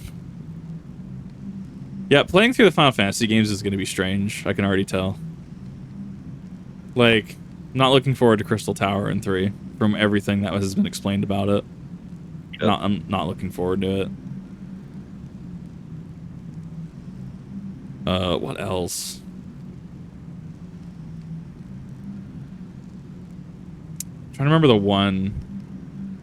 Yeah, playing through the Final Fantasy games is going to be strange. I can already tell. Like, not looking forward to Crystal Tower in 3 from everything that has been explained about it. Yep. I'm not looking forward to it. What else? I'm trying to remember the one.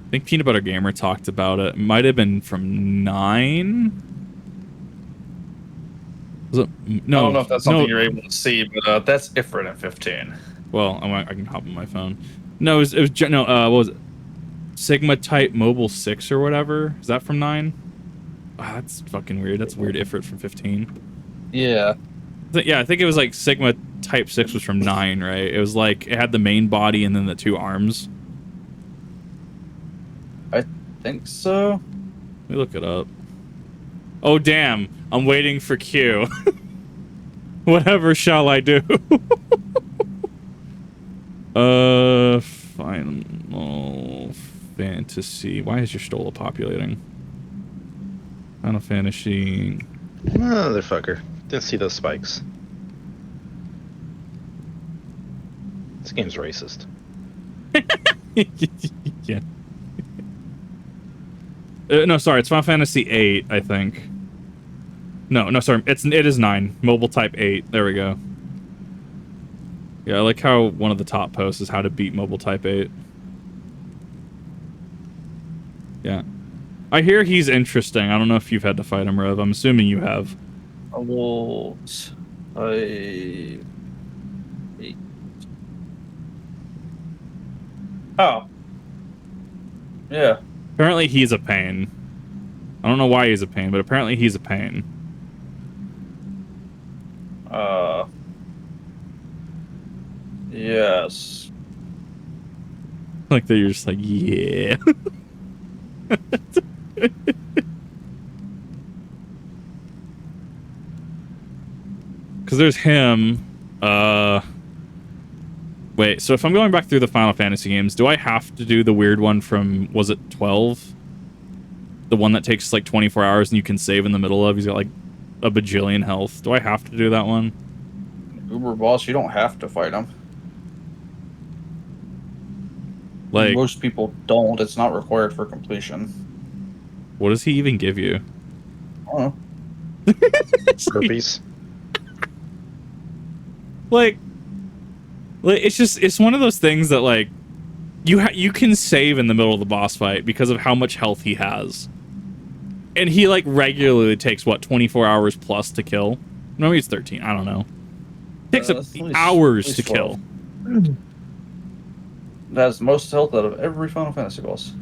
I think Peanut Butter Gamer talked about it. It might have been from 9. Was it? No, I don't know if that's something you're able to see, but that's Ifrit in 15. Well, I can hop on my phone. No, it was what was it? Sigma Type Mobile 6 or whatever. Is that from 9? Oh, that's fucking weird. That's weird Ifrit from 15. Yeah. Yeah, I think it was like Sigma Type 6 was from 9, right? It was like, it had the main body and then the 2 arms. I think so. Let me look it up. Oh, damn. I'm waiting for Q. Whatever shall I do? Final Fantasy. Why is your Stola populating? Final Fantasy. Motherfucker. Didn't see those spikes. This game's racist. Yeah. No, sorry, it's Final Fantasy VIII, I think. No, sorry, it is 9. Mobile type 8. There we go. Yeah, I like how one of the top posts is how to beat mobile type 8. Yeah. I hear he's interesting. I don't know if you've had to fight him, Rev. I'm assuming you have. Oh. Yeah. Apparently he's a pain. I don't know why he's a pain, but apparently he's a pain. Yes. Like that you're just like, yeah. Because there's him. Wait, so if I'm going back through the Final Fantasy games, do I have to do the weird one from, was it 12? The one that takes like 24 hours and you can save in the middle of? He's got like a bajillion health. Do I have to do that one? Uber boss, you don't have to fight him. Like, most people don't. It's not required for completion. What does he even give you? I don't know. Herpes. Like it's one of those things that like you can save in the middle of the boss fight because of how much health he has, and he like regularly takes what 24 hours plus to kill. Maybe it's 13. I don't know. It takes hours to kill. That's the most health out of every Final Fantasy boss.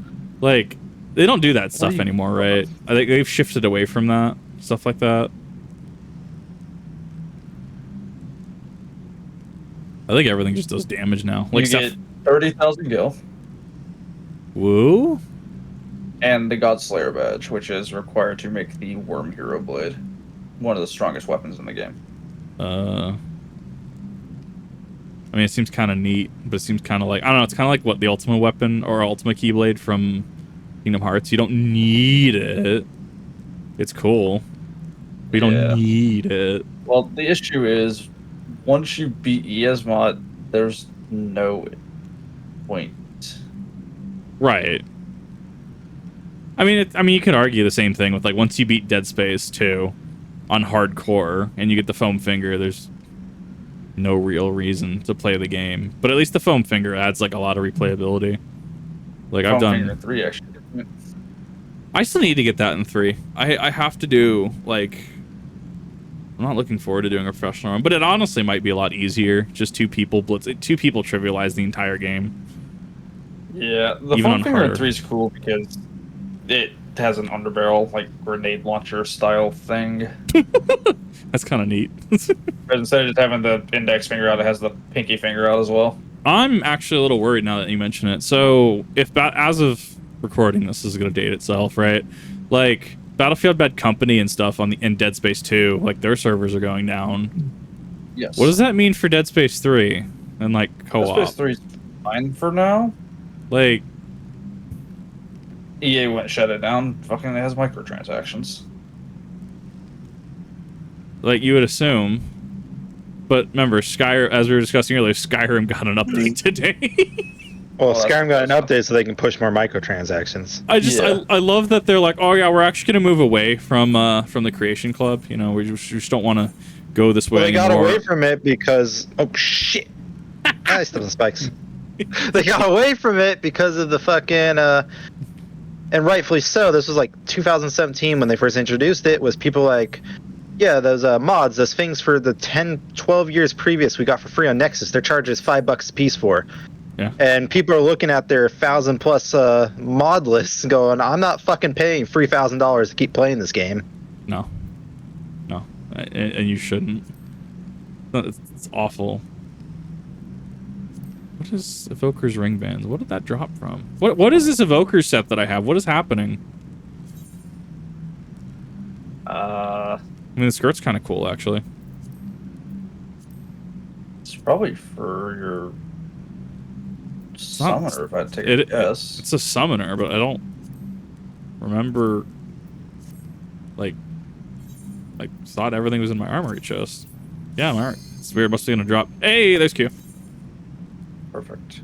Like they don't do that stuff anymore, right? I think they've shifted away from that stuff like that. I think everything just does damage now. Like you get 30,000 gil. Woo. And the Godslayer badge, which is required to make the Worm Hero Blade. One of the strongest weapons in the game. I mean, it seems kind of neat, but it seems kind of like, I don't know, it's kind of like what the Ultimate Weapon or Ultimate Keyblade from Kingdom Hearts. You don't need it. It's cool. But you don't need it. Well, the issue is, once you beat Yesmod, there's no point. Right. I mean, you could argue the same thing with like once you beat Dead Space 2 on hardcore and you get the foam finger, there's no real reason to play the game. But at least the foam finger adds like a lot of replayability. Like I've done Finger 3 actually. I still need to get that in 3. I have to do like, I'm not looking forward to doing a professional run, but it honestly might be a lot easier. Just 2 people blitz. 2 people trivialize the entire game. Yeah, the foam finger in 3 is cool because it has an underbarrel, like grenade launcher style thing. That's kind of neat. But instead of just having the index finger out, it has the pinky finger out as well. I'm actually a little worried now that you mention it. So if as of recording, this is going to date itself, right? Like Battlefield Bad Company and stuff in Dead Space 2, like their servers are going down. Yes. What does that mean for Dead Space 3 and like co-op? Dead Space 3 is fine for now. Like EA went shut it down. Fucking it has microtransactions. Like you would assume. But remember, Skyrim, as we were discussing earlier, Skyrim got an update today. Well, Skyrim got an update so they can push more microtransactions. I love that they're like, oh yeah, we're actually gonna move away from the Creation Club. You know, we just don't want to go this way anymore. They got away from it because shit. I stepped on spikes. They got away from it because of the fucking and rightfully so. This was like 2017 when they first introduced it. Was people like, yeah, those mods, those things for the 10, 12 years previous we got for free on Nexus. They're charging us $5 a piece for. Yeah. And people are looking at their 1,000+ mod lists going, I'm not fucking paying $3,000 to keep playing this game. No, and you shouldn't. It's awful. What is Evoker's ring bands? What did that drop from? What is this Evoker set that I have? What is happening? I mean, the skirt's kind of cool, actually. It's probably for your summoner, if I take a guess. It's a summoner, but I don't remember. Like thought everything was in my armory chest. Yeah, my armory. It's weird. Must be gonna drop. Hey, there's Q. Perfect.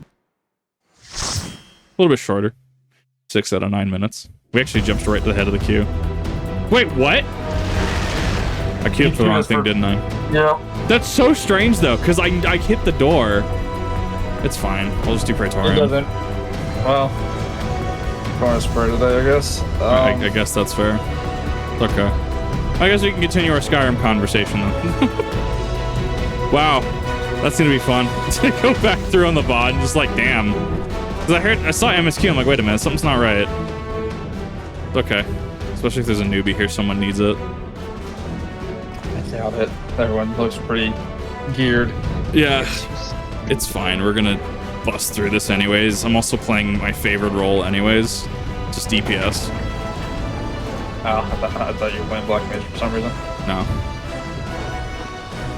little bit shorter. 6 out of 9 minutes. We actually jumped right to the head of the queue. Wait, what? I queued for the wrong thing, didn't I? Yeah. That's so strange, though, because I hit the door. It's fine. I'll just do Praetorian. It doesn't. Well, going to spray today, I guess. I guess that's fair. Okay. I guess we can continue our Skyrim conversation, then. Wow. That's going to be fun. To go back through on the VOD and just like, damn. Because I saw MSQ, I'm like, wait a minute, something's not right. Okay. Especially if there's a newbie here, someone needs it. I doubt it. Everyone looks pretty geared. Yeah. It's fine. We're gonna bust through this anyways. I'm also playing my favorite role anyways. Just DPS. Oh, I thought you were playing Black Mage for some reason. No.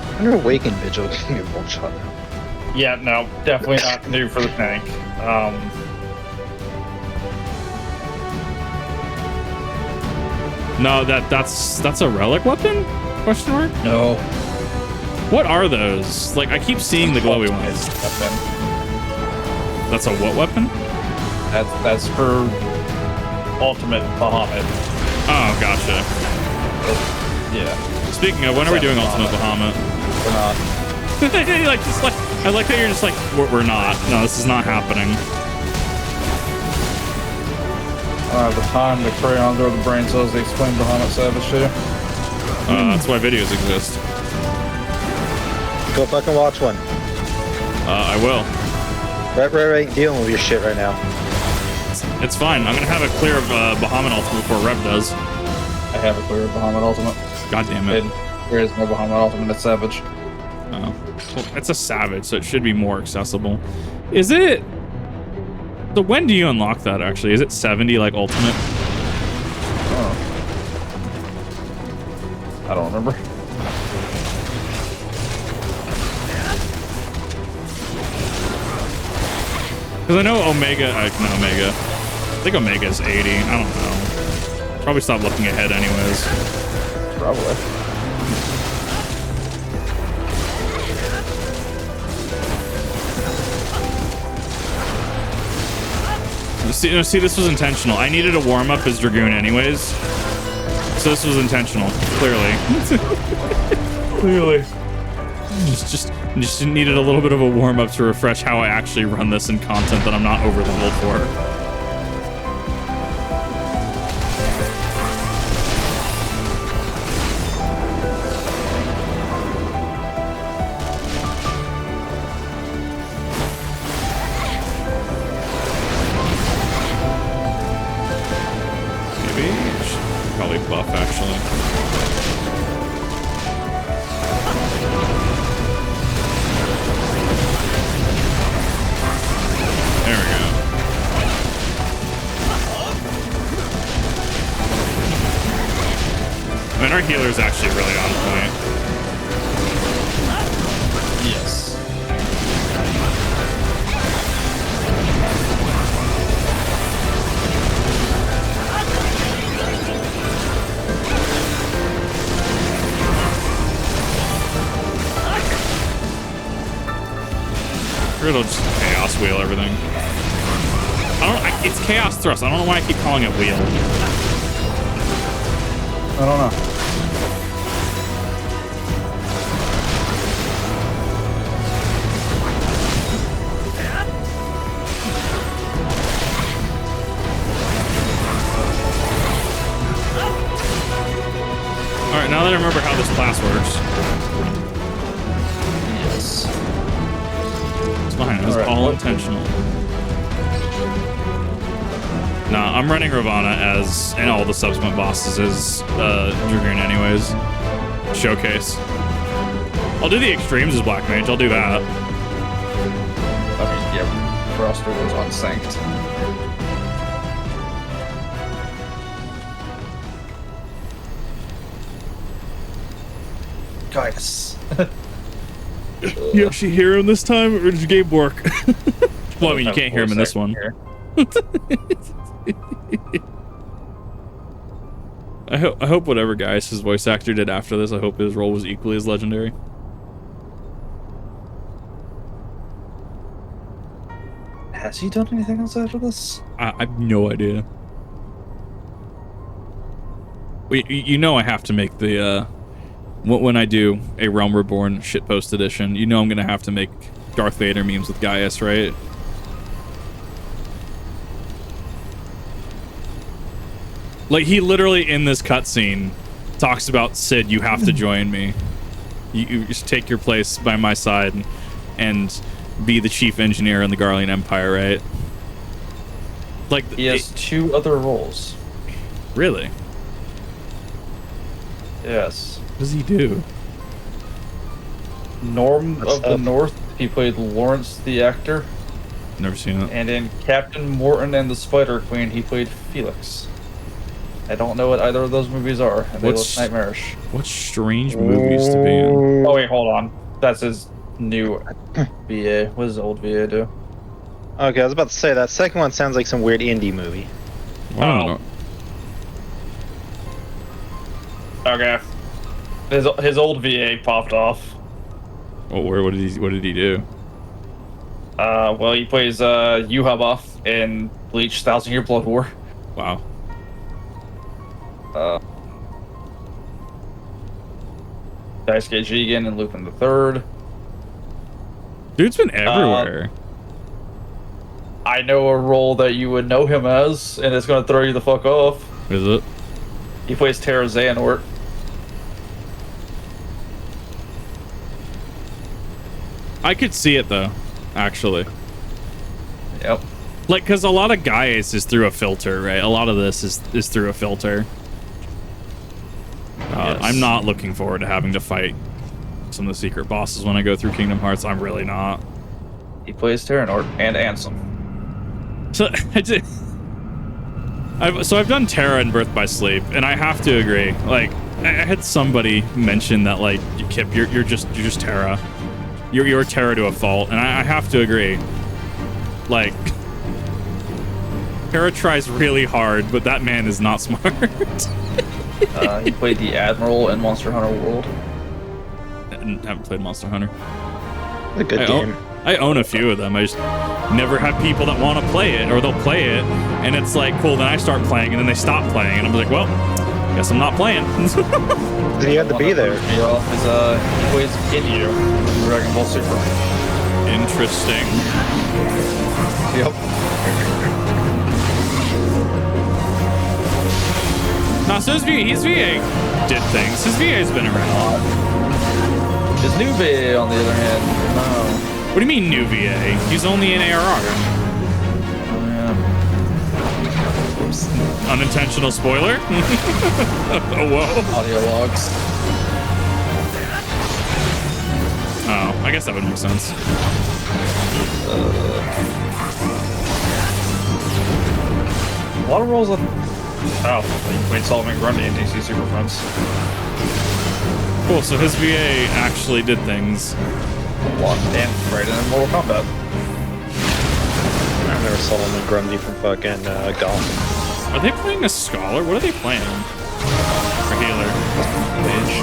I wonder Awakened Vigil can get one shot now. Yeah, no, definitely not new for the tank. No, that's a relic weapon? Question mark? No. What are those? Like, I keep seeing the glowy ones. That's a what weapon? That's for Ultimate Bahamut. Oh, gotcha. Yeah. Speaking of, when are we doing Ultimate Bahamut? We're not. I like how you're just like, we're not. No, this is not happening. I don't have the time to carry on through the brain cells to explain Bahamut Savage to you. That's why videos exist. Go fucking watch one. I will. Right, dealing with your shit right now. It's fine. I'm gonna have a clear of Bahamut Ultimate before Rev does. I have a clear of Bahamut Ultimate. God damn it. There is no Bahamut Ultimate, it's Savage. Oh. Well, it's a Savage, so it should be more accessible. Is it... So when do you unlock that, actually? Is it 70, like, Ultimate? Oh. I don't remember. Because I know Omega... not Omega. I think Omega's 80. I don't know. Probably stop looking ahead anyways. Probably. See, this was intentional. I needed a warm-up as Dragoon anyways. So this was intentional, clearly. Clearly. Just needed a little bit of a warm-up to refresh how I actually run this in content that I'm not over-leveled for. Buff actually. There we go. I mean, our healer's actually really on point. Yes. It'll just chaos wheel everything. It's chaos thrust. I don't know why I keep calling it wheel. I don't know. All right, now that I remember how this class works. Yes. Fine, it was all intentional. Nah, I'm running Ravana as, and all the subsequent bosses as Dragoon anyways. Showcase. I'll do the extremes as Black Mage, I'll do that. I mean, yeah, roster was unsynced. Guys. You actually hear him this time, or did your game work? Well, I mean, you can't hear him in this one. I hope whatever Gaius' his voice actor did after this, I hope his role was equally as legendary. Has he done anything else after this? I have no idea. You know I have to make the when I do a Realm Reborn shitpost edition. You know I'm gonna have to make Darth Vader memes with Gaius, right? Like he literally in this cutscene talks about Sid. You have to join me. You just take your place by my side and be the chief engineer in the Garlean Empire, right? Like he has 2 other roles. Really? Yes. What does he do? Norm of the North, he played Lawrence the actor. Never seen it. And in Captain Morton and the Spider Queen, he played Felix. I don't know what either of those movies are, and they look nightmarish. What strange movies to be in? Oh wait, hold on. That's his new VA. What does his old VA do? Okay, I was about to say that second one sounds like some weird indie movie. Wow. Okay. His old VA popped off. Oh, what did he do? Well, he plays Yuhaba in Bleach: 1,000-Year Blood War. Wow. Daisuke Jigen and Lupin the Third. Dude's been everywhere. I know a role that you would know him as, and it's gonna throw you the fuck off. Is it? He plays Terra Xehanort. I could see it though, actually. Yep. Like, because a lot of Gaius is through a filter, right? A lot of this is through a filter. Yes. I'm not looking forward to having to fight some of the secret bosses when I go through Kingdom Hearts. I'm really not. He plays Terranort and Ansem. So I've done Terra and Birth by Sleep, and I have to agree. Like, I had somebody mention that, like, Kip, you're just Terra. You're Terra to a fault, and I have to agree. Like, Terra tries really hard, but that man is not smart. He played the Admiral in Monster Hunter World. I haven't played Monster Hunter. A good game. I own a few of them. I just never have people that want to play it, or they'll play it, and it's like, cool, then I start playing, and then they stop playing, and I'm like, well, guess I'm not playing. Then you have to be there. He plays Ginyu in Dragon Ball Super. Interesting. Yep. No, so his VA did things. His VA's been around. His new VA, on the other hand, no. What do you mean new VA? He's only in ARR. Oh, yeah. Oops. Unintentional spoiler? Oh, whoa. Audio logs. Oh, I guess that would make sense. A lot of roles of... Oh, he played Solomon Grundy in DC Super Friends. Cool, so his VA actually did things. And right in Mortal Kombat. I never saw him in Grundy from fucking Golf. Are they playing a Scholar? What are they playing? Or Healer? Sage.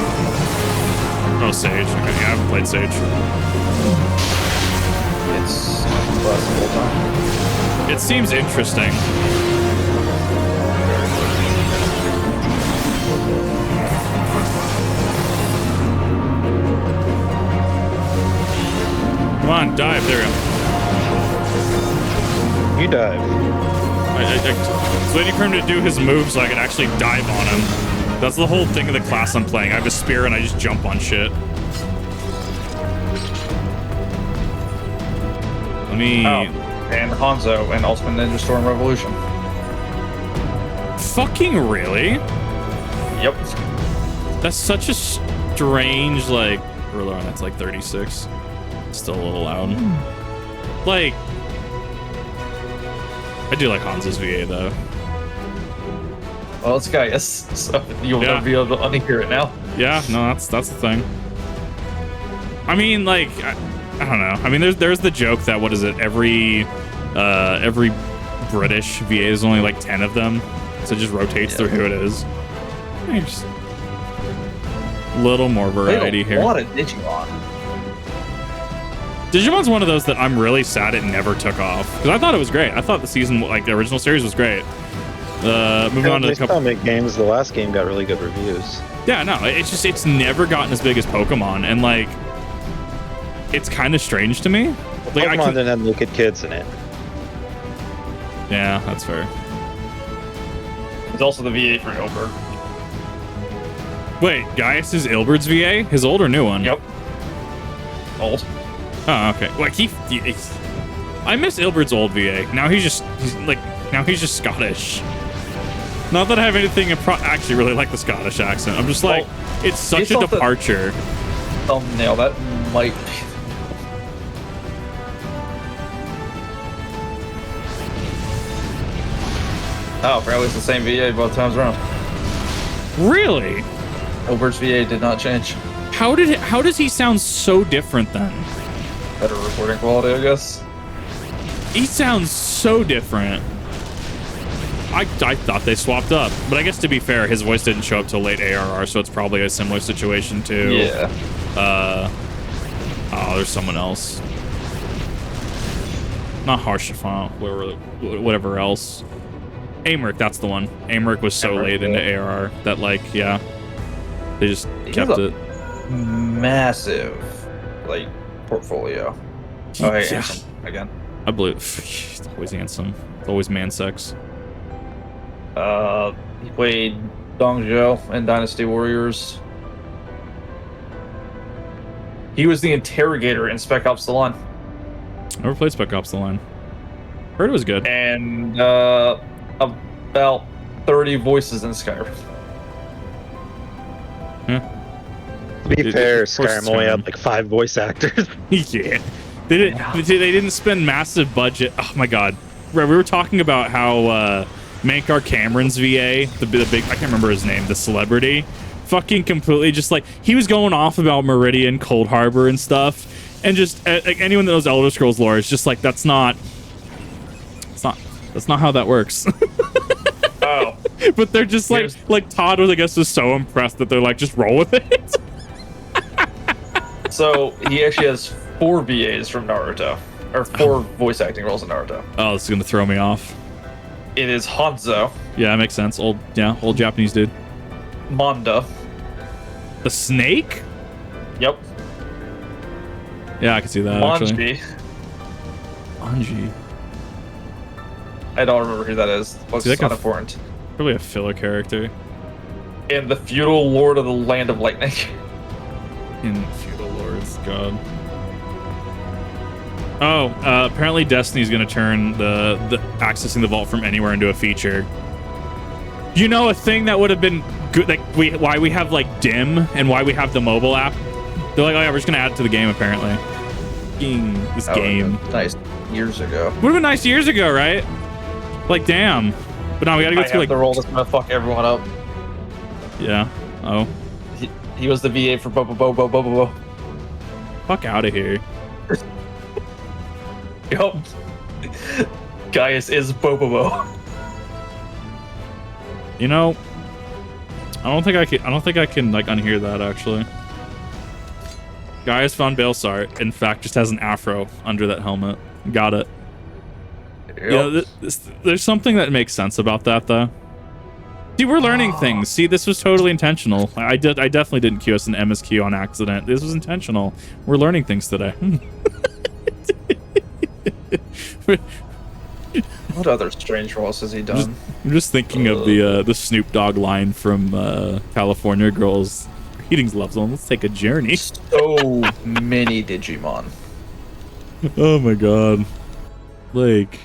Oh, Sage. Okay, yeah, I haven't played Sage. It's possible time. It seems interesting. Come on, dive. There we go. You dive. I was waiting for him to do his move so I could actually dive on him. That's the whole thing of the class I'm playing. I have a spear and I just jump on shit. Let me... Oh, and Hanzo and Ultimate Ninja Storm Revolution. Fucking really? Yep. That's such a strange, like... We're on, it's like 36. Still a little loud. Like... I do like Hanzo's VA, though. Well, it's Gaius, so you'll never be able to unhear it now. Yeah, no, that's the thing. I mean, like... I don't know. I mean, there's the joke that, what is it, every British VA is only like 10 of them, so it just rotates through who it is. There's a little more variety here. A lot of Digimon. Digimon's one of those that I'm really sad it never took off, because I thought it was great. I thought the season, like the original series, was great. Moving on to they still make games. The last game got really good reviews. Yeah, no, it's never gotten as big as Pokemon, and like, it's kind of strange to me. Like, Pokemon didn't have naked kids in it. Yeah, that's fair. It's also the VA for Ilbert. Wait, Gaius is Ilbert's VA? His old or new one? Yep. Old. Oh, okay. Like I miss Ilbert's old VA. Now he's just Scottish. Not that I have anything. Actually, really like the Scottish accent. I'm just like, it's such a departure. Thumbnail that might be. Oh, apparently it's the same VA both times around. Really? Ilbert's VA did not change. How does he sound so different then? Better recording quality, I guess. He sounds so different. I thought they swapped up, but I guess to be fair, his voice didn't show up till late ARR, so it's probably a similar situation to. Yeah. Oh, there's someone else. Not Harshafon, whatever else. Amric, that's the one. Amric was so late into ARR that, like, yeah, they just kept it. Massive, like, portfolio. Oh, hey, Yeah. Ansem again. I believe it's always Ansem. It's always man sex. He played Dongzhou in Dynasty Warriors. He was the interrogator in Spec Ops: The Line. Never played Spec Ops: The Line. Heard it was good. And about 30 voices in Skyrim. Yeah. To be fair, of course Skyrim only had like 5 voice actors. Yeah. They didn't spend massive budget. Oh my god. We were talking about how Mankar Cameron's VA, the big, I can't remember his name, the celebrity, fucking completely just like, he was going off about Meridian, Cold Harbor and stuff, and just like anyone that knows Elder Scrolls lore is just like, that's not how that works. Oh. But they're just like Todd was, I guess, was so impressed that they're like, just roll with it. So he actually has 4 VAs from Naruto, or 4 voice acting roles in Naruto. Oh, this is gonna throw me off. It is Hanzo, Yeah, that makes sense. Old Japanese dude. Manda. The snake? Yep. Yeah, I can see that. Actually. Manji. Anji. I don't remember who that is. Looks that not important. Probably a filler character. And the feudal lord of the Land of Lightning. In Feudal Lords, God. Oh, apparently Destiny's gonna turn the accessing the vault from anywhere into a feature. You know, a thing that would have been good, like why we have like Dim and why we have the mobile app. They're like, oh yeah, we're just gonna add it to the game apparently. This game. Nice. Years ago. Would have been nice years ago, right? Like, damn. But now we gotta go through like the role that's gonna fuck everyone up. Yeah. Oh. He was the VA for Bobo. Fuck out of here. Yup. Gaius is Bobo. You know, I don't think I can like unhear that actually. Gaius von Baelsart, in fact, just has an afro under that helmet. Got it. Yep. You know, there's something that makes sense about that though. See, we're learning things. See, this was totally intentional. I definitely didn't queue us an MSQ on accident. This was intentional. We're learning things today. What other strange roles has he done? I'm just thinking of the Snoop Dogg line from California Girls. Greetings, loved one. Let's take a journey. So many Digimon. Oh my god. Like,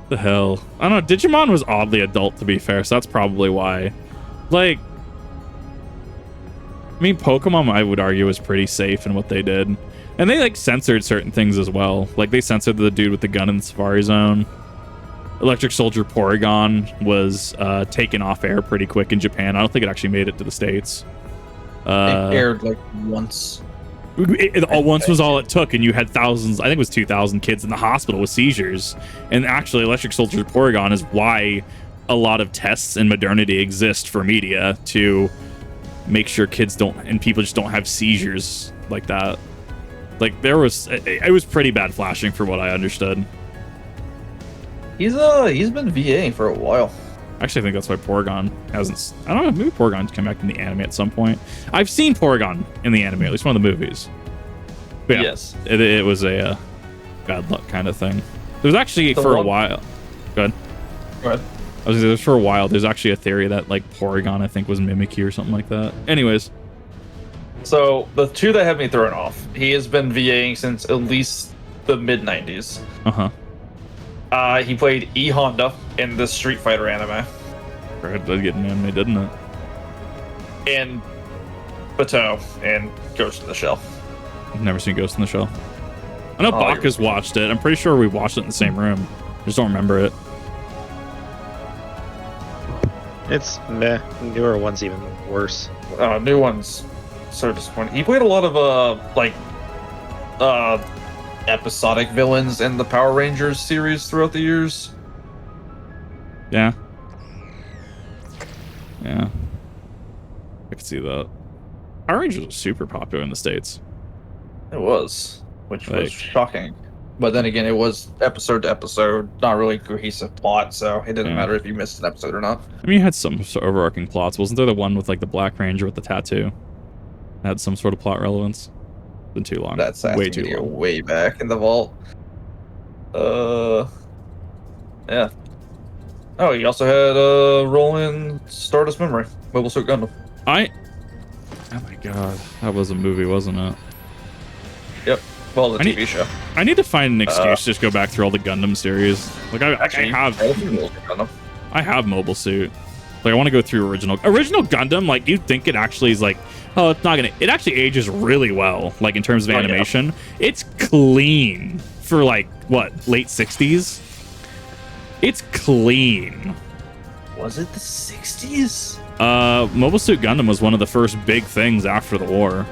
the hell. I don't know. Digimon was oddly adult, to be fair, so that's probably why. Like, I mean, Pokemon, I would argue, was pretty safe in what they did. And they, like, censored certain things as well. Like, they censored the dude with the gun in the Safari Zone. Electric Soldier Porygon was taken off air pretty quick in Japan. I don't think it actually made it to the States. It aired, like, once. Once was all it took, and you had thousands, I think it was 2,000 kids in the hospital with seizures. And actually, Electric Soldier Porygon is why a lot of tests in modernity exist for media, to make sure kids don't, and people just don't have seizures like that. Like it was pretty bad flashing for what I understood. He's been VAing for a while. Actually, I think that's why Porygon hasn't. I don't know. Maybe Porygon come back in the anime at some point. I've seen Porygon in the anime, at least one of the movies. But yeah, Yes. it was a bad luck kind of thing. There was actually for a while. Good. Go ahead. I was gonna say, for a while. There's actually a theory that like Porygon, I think, was Mimikyu or something like that. Anyways. So the two that have me thrown off, he has been VAing since at least the mid '90s. He played E Honda in the Street Fighter anime. It did get an anime, didn't it? And Bateau and Ghost in the Shell. I've never seen Ghost in the Shell. I know Oh, Baka's watched it. I'm pretty sure we watched it in the same room. I just don't remember it. It's meh. Newer ones even worse. New ones, so disappointing. He played a lot of episodic villains in the Power Rangers series throughout the years. Yeah. Yeah. I could see that. Power Rangers was super popular in the States. It was, which was shocking. But then again, it was episode to episode, not really cohesive plot, so it didn't matter if you missed an episode or not. I mean, you had some sort of overarching plots. Wasn't there the one with like the Black Ranger with the tattoo? Had some sort of plot relevance. Been too long. That's way too long. way back in the vault. Yeah. Oh, he also had a role in Stardust Memory, Mobile Suit Gundam. Oh my god, that was a movie, wasn't it? Yep. Well, the TV show. I need to find an excuse to just go back through all the Gundam series. Like I have Mobile Suit. Like I want to go through original Gundam. Like you'd think it actually is like, oh, it's not gonna. It actually ages really well. Like in terms of animation, it's clean for like what, late '60s. It's clean. Was it the '60s? Mobile Suit Gundam was one of the first big things after the war.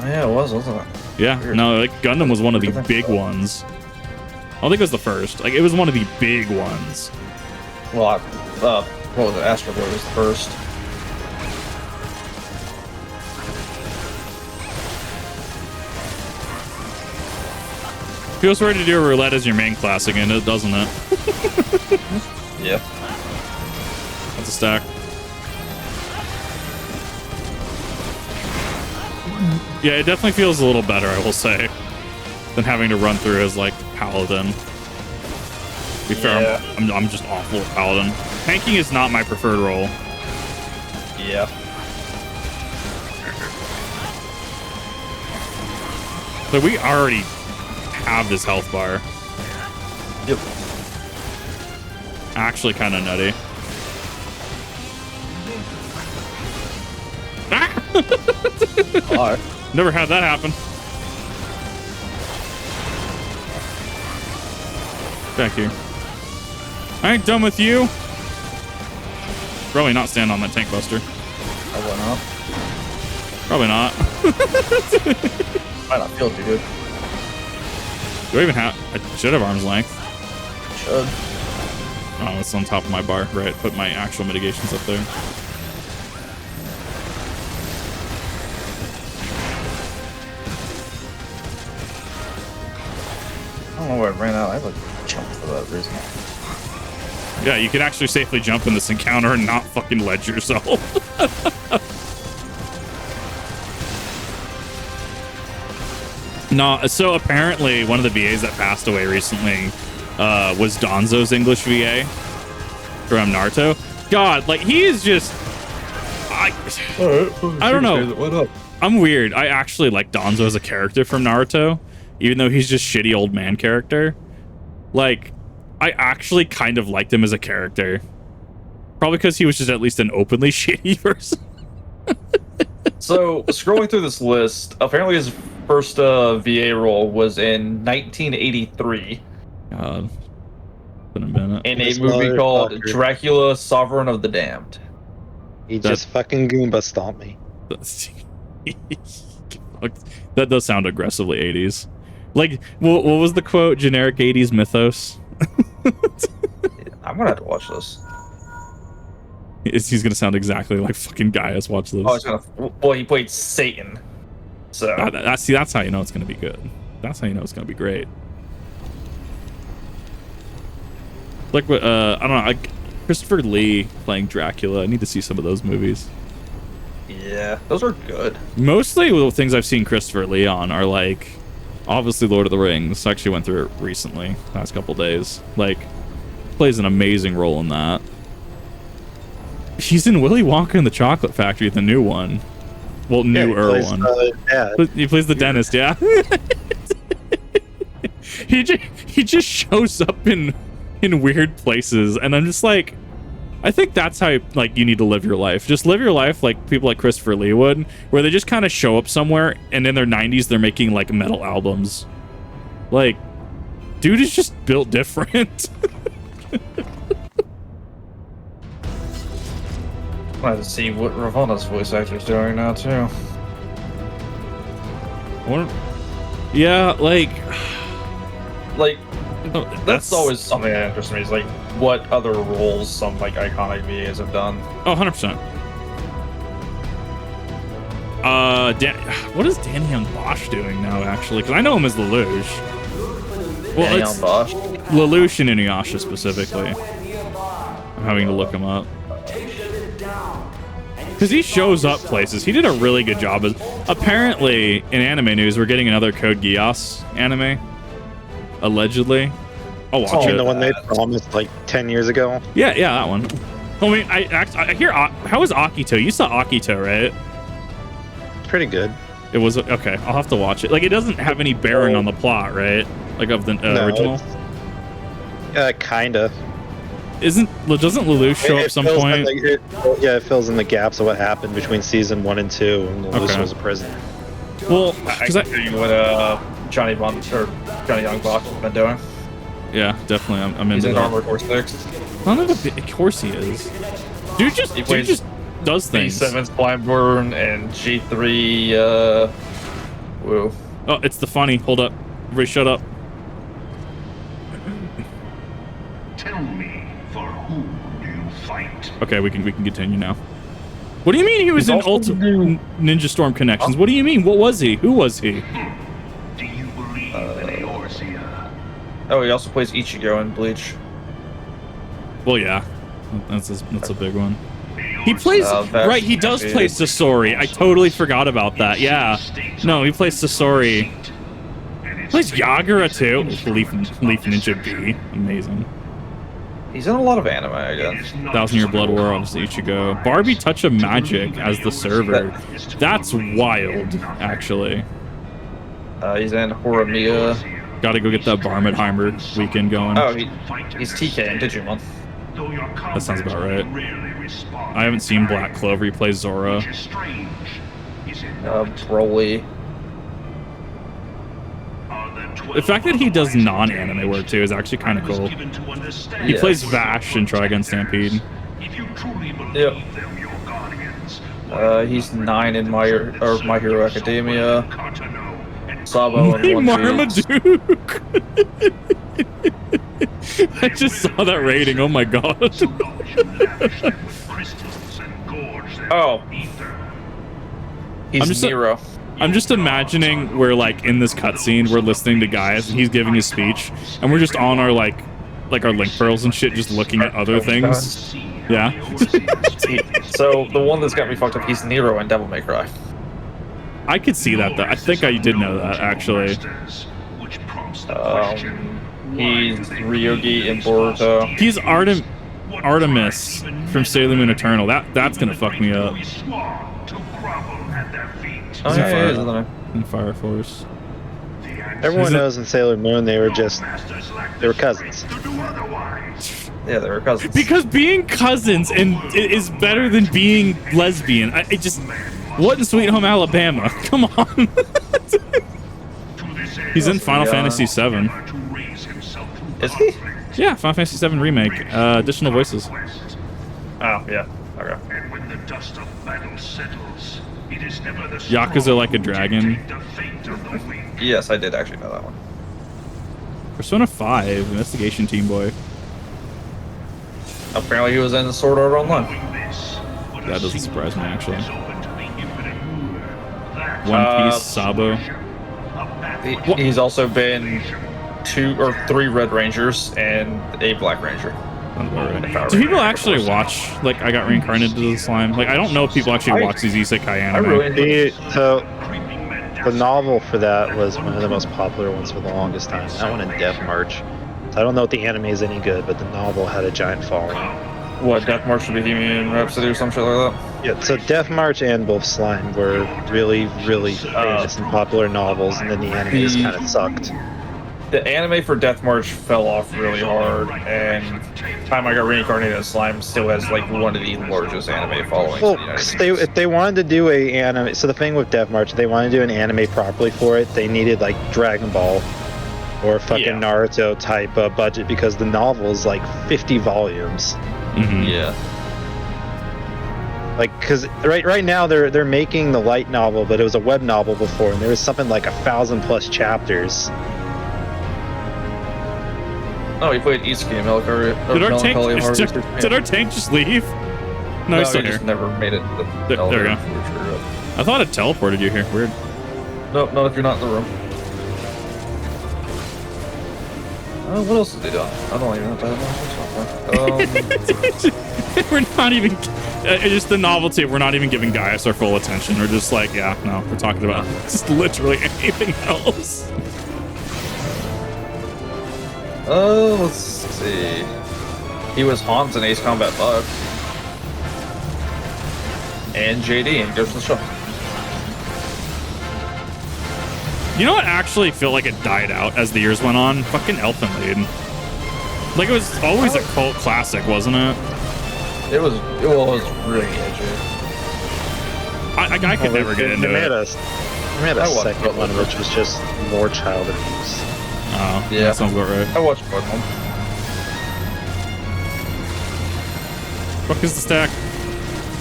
Oh yeah, it was, wasn't it? Yeah, Weird. no, like Gundam was one of the big ones. I don't think it was the first. Like it was one of the big ones. Well, what was it? Astro Boy was the first. Feels weird to do a roulette as your main class again, doesn't it? Yeah. That's a stack. Yeah, it definitely feels a little better, I will say, than having to run through as like Paladin. To be fair, I'm just awful at Paladin. Tanking is not my preferred role. Yeah. So we already have this health bar. Yep. Actually kind of nutty. Never had that happen. Back here. I ain't done with you. Probably not stand on that tank buster. Probably not. Probably not. Might not feel too good. Do I even have... I should have arm's length. Should. Oh, it's on top of my bar. Right, put my actual mitigations up there. I don't know where I ran out. I have a jump for that reason. Yeah, you can actually safely jump in this encounter and not fucking ledge yourself. No, so apparently one of the VAs that passed away recently was Donzo's English VA from Naruto. God, like he is just... I don't know. What up? I'm weird. I actually like Donzo as a character from Naruto, even though he's just shitty old man character. Like, I actually kind of liked him as a character. Probably because he was just at least an openly shitty person. So, scrolling through this list, apparently his first VA role was in 1983 God. Been a minute. in a movie called Dracula, Sovereign of the Damned. He just fucking Goomba stomped me. That does sound aggressively 80s. Like, what was the quote? Generic 80s mythos? I'm gonna have to watch this. He's gonna sound exactly like fucking Gaius. Watch this. Oh, it's gonna. Well, he played Satan. So that's how you know it's going to be good. That's how you know it's going to be great. Like what I don't know, like Christopher Lee playing Dracula. I need to see some of those movies. yeah, those are good. Mostly the things I've seen Christopher Lee on are like obviously Lord of the Rings. I actually went through it recently, last couple days. Like plays an amazing role in that. He's in Willy Wonka and the Chocolate Factory, the new one. Well, newer one. He plays the dentist, yeah. he just shows up in weird places, and I'm just like, I think that's how like you need to live your life. Just live your life like people like Christopher Lee would, where they just kind of show up somewhere, and in their 90s they're making like metal albums. Like, dude is just built different. I have to see what Ravana's voice actor's doing now too. Yeah, like that's always something that interests me. Is like what other roles some like iconic VAs have done. Oh, 100%. What is Danny Young Bosch doing now? Actually, because I know him as Lelouch. Well, Danny it's Young Bosch. Lelouch and Inuyasha specifically. I'm having to look him up. Because he shows up places. He did a really good job. Apparently, in anime news, we're getting another Code Geass anime. Allegedly. I'll watch it. The one they promised like 10 years ago? Yeah, that one. I mean, I hear... How was Akito? You saw Akito, right? Pretty good. It was... Okay, I'll have to watch it. Like, it doesn't have any bearing on the plot, right? Like, of the original? Kinda. Doesn't Lelouch show up some point? It fills in the gaps of what happened between season 1 and 2 when Lelouch was a prisoner. Well, I can tell you what Johnny Young Bosch has been doing. Yeah, definitely. I'm He's into in that. Armored Core 6. None of the of course he is. Dude just does things. B7 Slimeborn and G3 woo. Oh, it's the funny. Hold up. Everybody shut up. Tell me, for whom do you fight? Okay, we can continue now. What do you mean he was in Ultimate Ninja Storm Connections? What do you mean? What was he? Who was he? Do you believe in Eorzea? Oh, he also plays Ichigo in Bleach. Well, yeah. That's a big one. He plays... right, he does play Sasori. I totally forgot about that. Yeah. No, he plays Sasori. He plays Yagura, too. Leaf Ninja B. Amazing. He's in a lot of anime, I guess. 1,000-Year Blood War, obviously Ichigo. Barbie Touch of Magic as the server. That's wild, actually. He's in Horimiya. Gotta go get that Barmitheimer weekend going. Oh, he's TK in Digimon. That sounds about right. I haven't seen Black Clover. He plays Zora. Broly. The fact that he does non-anime work too is actually kind of cool. He plays Vash in Trigun Stampede. Yep. He's 9 in My Hero Academia. Sabo in One Marmaduke. I just saw that rating. Oh my god. Oh. He's Nero. I'm just imagining we're like in this cutscene, we're listening to guys, and he's giving his speech, and we're just on our like our link pearls and shit, just looking at other things. Yeah. So the one that's got me fucked up, he's Nero in Devil May Cry. I could see that though. I think I did know that actually. He's Ryogi in Boruto. He's Artemis from Sailor Moon Eternal. That's gonna fuck me up. Oh, yeah, in Fire Force. Everyone knows in Sailor Moon they were cousins. Yeah, they were cousins. Because being cousins is better than being lesbian. What in Sweet Home Alabama? Come on. He's in Final Fantasy VII. Is he? Yeah, Final Fantasy VII Remake. Additional voices. Oh, yeah. Okay. Yakuza Like a Dragon. Yes, I did actually know that one. Persona 5, Investigation Team Boy. Apparently he was in Sword Art Online. That doesn't surprise me, actually. One Piece, Sabo. He's also been 2 or 3 Red Rangers and a Black Ranger. Do people actually watch, like, I Got Reincarnated to the Slime? Like, I don't know if people actually watch these isekai anime. So, the novel for that was one of the most popular ones for the longest time. That one in Death March. So I don't know if the anime is any good, but the novel had a giant following. What, Death March for Bohemian Rhapsody or some shit like that? Yeah, so Death March and both Slime were really, really famous and popular novels, and then the animes kind of sucked. The anime for Death March fell off really hard, and Time I Got Reincarnated as Slime still has like one of the largest anime followings. Well, if they wanted to do a anime, so the thing with Death March, if they wanted to do an anime properly for it, they needed like Dragon Ball or fucking Naruto type budget, because the novel is like 50 volumes. Mm-hmm. Yeah. Like, cause right now they're making the light novel, but it was a web novel before, and there was something like 1,000+ chapters. Oh, he played Isekai Melancholy. Did our tank just leave? No, he's still he here. just never made it. There we go. I thought it teleported you here. Weird. Nope, not if you're not in the room. What else is he doing? I don't even know. We're not even. Just the novelty. We're not even giving Gaius our full attention. We're just like, yeah, no. We're talking about just literally anything else. Oh, let's see. He was Hans in Ace Combat 5. And JD in Ghost in the Shell. You know what actually felt like it died out as the years went on? Fucking Elfenlied. Like, it was always a cult classic, wasn't it? It was really edgy. I could never get into it. They made a second one, which was just more child abuse. Oh, yeah, that sounds about right. I watched both of them. Fuck is the stack?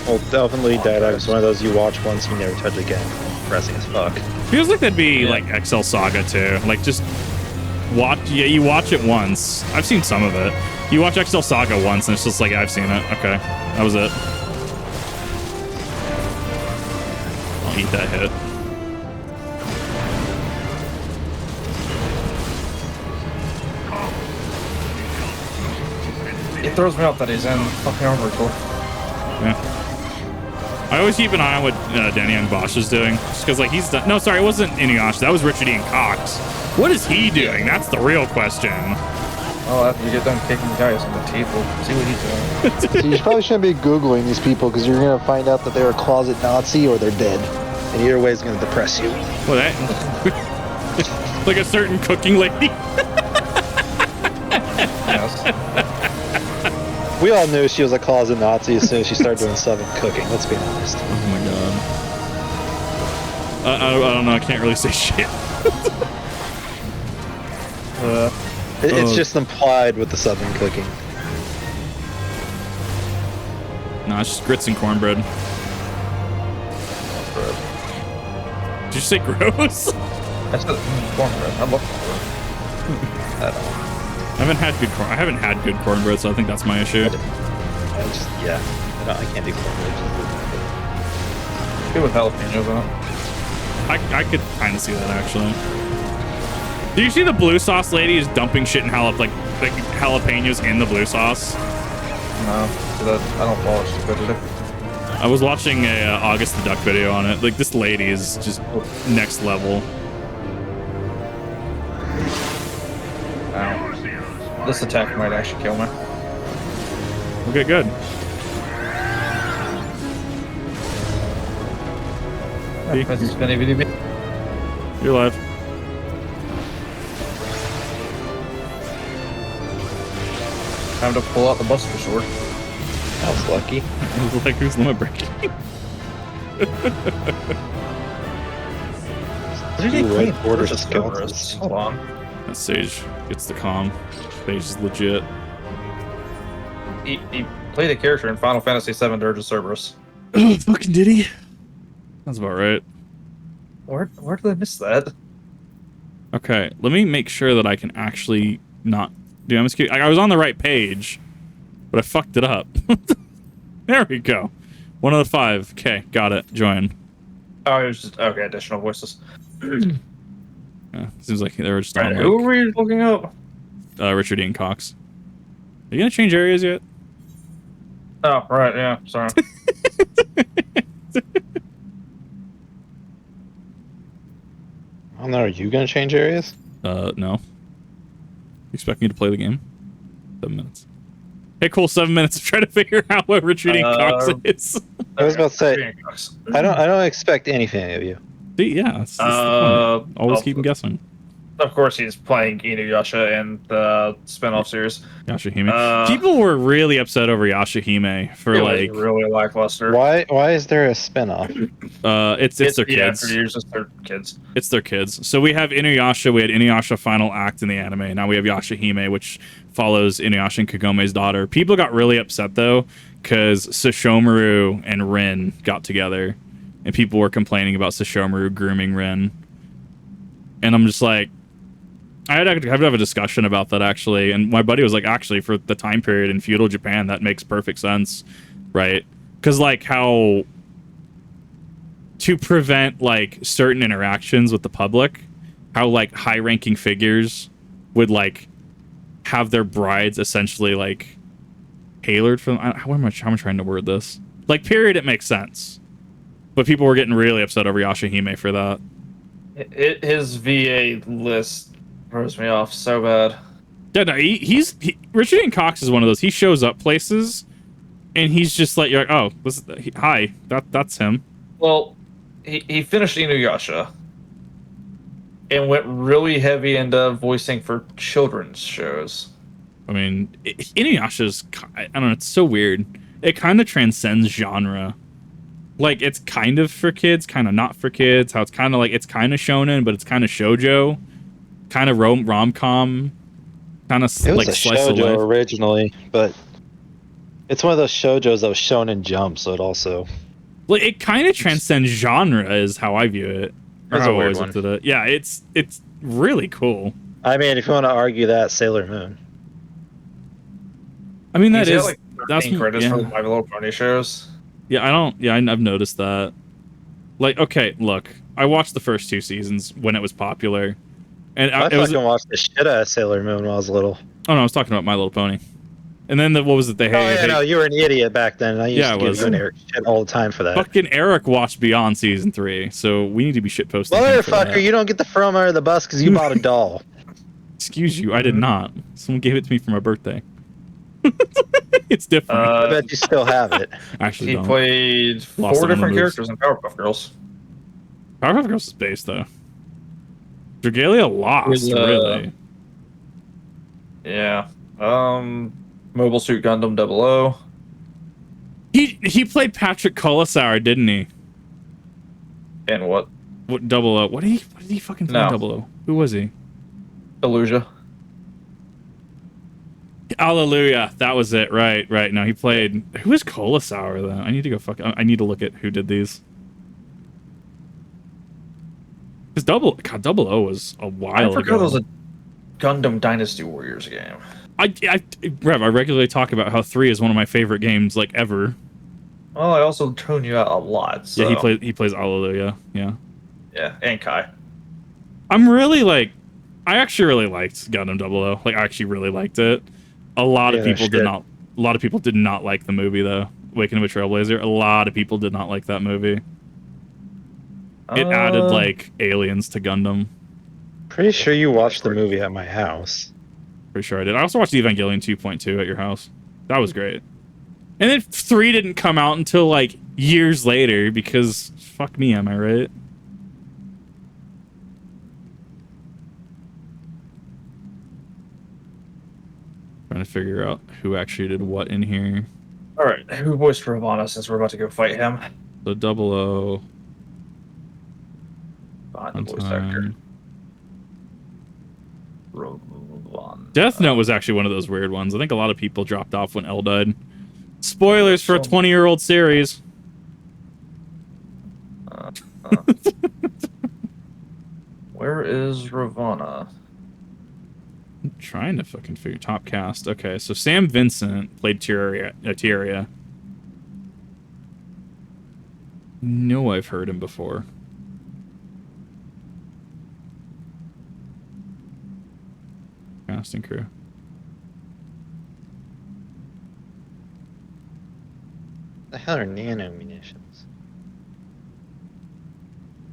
Well, Elfenlied died out. It's one of those you watch once, you never touch again. Depressing as fuck. Feels like that'd be like XL Saga too. Like, just watch. Yeah, you watch it once. I've seen some of it. You watch XL Saga once, and it's just like, yeah, I've seen it. Okay, that was it. I'll eat that hit. It throws me off that he's in fucking armor core. Yeah. I always keep an eye on what Danny Young Bosch is doing, just because like he's done. No, sorry, it wasn't Inuyasha. That was Richard Ian Cox. What is he doing? That's the real question. Oh, after you get done kicking the guys on the teeth, we'll see what he's doing. So you probably shouldn't be Googling these people, because you're going to find out that they're a closet Nazi or they're dead. And either way is going to depress you. Well, that like a certain cooking lady. Yes. We all knew she was a closet Nazi as soon as she started doing Southern cooking. Let's be honest. Oh my god. I don't know. I can't really say shit. It's just implied with the Southern cooking. No, it's just grits and cornbread. Did you say gross? I said cornbread. I love cornbread. I haven't had good cornbread, so I think that's my issue. I can't do cornbread. Good with jalapenos on it. I could kind of see that actually. Do you see the blue sauce lady is dumping shit in jalapenos in the blue sauce? No, I don't follow stupidity. I was watching a August the Duck video on it. Like, this lady is just next level. Ow. This attack might actually kill me. Okay, good. You're alive. Time to pull out the Buster Sword. That was lucky. It was like, who's limit breaking? Border skeletons. Hold on. That Sage gets the calm. Sage is legit. He played a character in Final Fantasy VII Dirge of Cerberus. Oh, fucking did he? That's about right. Where did I miss that? Okay, let me make sure that I can actually not do MSQ. I was on the right page, but I fucked it up. There we go. 1 out of 5. Okay, got it. Join. Oh, it was just okay. Additional voices. Yeah, seems like they were just Right, on who like, are we looking up? Richard Ian Cox. Are you gonna change areas yet? Oh, right. Yeah. Sorry. I don't know. Are you gonna change areas? No. You expect me to play the game? 7 minutes. Hey, cool. 7 minutes to try to figure out what Richard Ian Cox is. I was about to say, I don't expect anything of you. See, yeah, that's the point. Always keep him guessing. Of course, he's playing Inuyasha in the spin-off series. Yashahime. People were really upset over Yashahime for It was really lackluster. Why is there a spin-off? It's their kids. For years, it's their kids. It's their kids. So we have Inuyasha. We had Inuyasha Final Act in the anime. Now we have Yashahime, which follows Inuyasha and Kagome's daughter. People got really upset though because Sesshomaru and Rin got together, and people were complaining about Sesshomaru grooming Rin. And I'm just like, I had to have a discussion about that actually, and my buddy was like, actually, for the time period in feudal Japan, that makes perfect sense, right? Because like how to prevent like certain interactions with the public, how like high-ranking figures would like have their brides essentially like tailored from. How am I trying to word this? Like, period, it makes sense, but people were getting really upset over Yashahime for that. His VA list throws me off so bad. Yeah, no, Richard Ian Cox is one of those. He shows up places, and he's just like, you're like, oh, hi, that's him. Well, he finished Inuyasha and went really heavy into voicing for children's shows. I mean, Inuyasha's, I don't know, it's so weird. It kind of transcends genre. Like, it's kind of for kids, kind of not for kids. How it's kind of like, it's kind of shonen, but it's kind of shoujo. Kind of rom-com, kind of like It was a slice of life. shoujo originally, but it's one of those shoujos that was shonen Jump, so it also... Like, it kind of transcends genre is how I view it. That's a weird one. Yeah, it's really cool. I mean, if you want to argue that, Sailor Moon. I mean, that's credits for the My Little Pony shows. Yeah, I've noticed that. Like, okay, look, I watched the first 2 seasons when it was popular. And I fucking watched the shit out of Sailor Moon when I was little. Oh no, I was talking about My Little Pony. And then what was it? No, you were an idiot back then. I used to give you and Eric shit all the time for that. Fucking Eric watched Beyond season 3, so we need to be shit posting. Motherfucker, you don't get the throw him under the bus because you bought a doll. Excuse you, I did not. Someone gave it to me for my birthday. It's different. I bet you still have it. Actually, he played 4 different characters in Powerpuff Girls. Powerpuff Girls is based though. Dragalia lost, really. Yeah. Mobile Suit Gundam 00. He played Patrick Colasauer, didn't he? And what? What 00? What did he fucking play 00? Who was he? Illusia. Hallelujah. That was it. Right. No, he played. Who is Colasauer though? I need to go I need to look at who did these. Because 00 was a while ago. I forgot there was a Gundam Dynasty Warriors game. Rev, I regularly talk about how 3 is one of my favorite games like ever. Well, I also tune you out a lot. So. Yeah, he plays Hallelujah. Yeah. Yeah, and Kai. I'm really like, I actually really liked Gundam 00. Like, I actually really liked it. A lot of people did not. A lot of people did not like the movie though. Awakening of a Trailblazer. A lot of people did not like that movie. It added like aliens to Gundam. Pretty sure you watched the movie at my house. Pretty sure I did. I also watched Evangelion 2.2 at your house. That was great. And then 3 didn't come out until like years later because fuck me, am I right? Trying to figure out who actually did what in here. All right, who voiced Ravana since we're about to go fight him? So 00. The voice actor. Death Note was actually one of those weird ones. I think a lot of people dropped off when L died. Spoilers for a 20-year-old series. Where is Ravana? I'm trying to fucking figure top cast. Okay, so Sam Vincent played Tieria. No, I've heard him before. casting crew. The hell are nano munitions?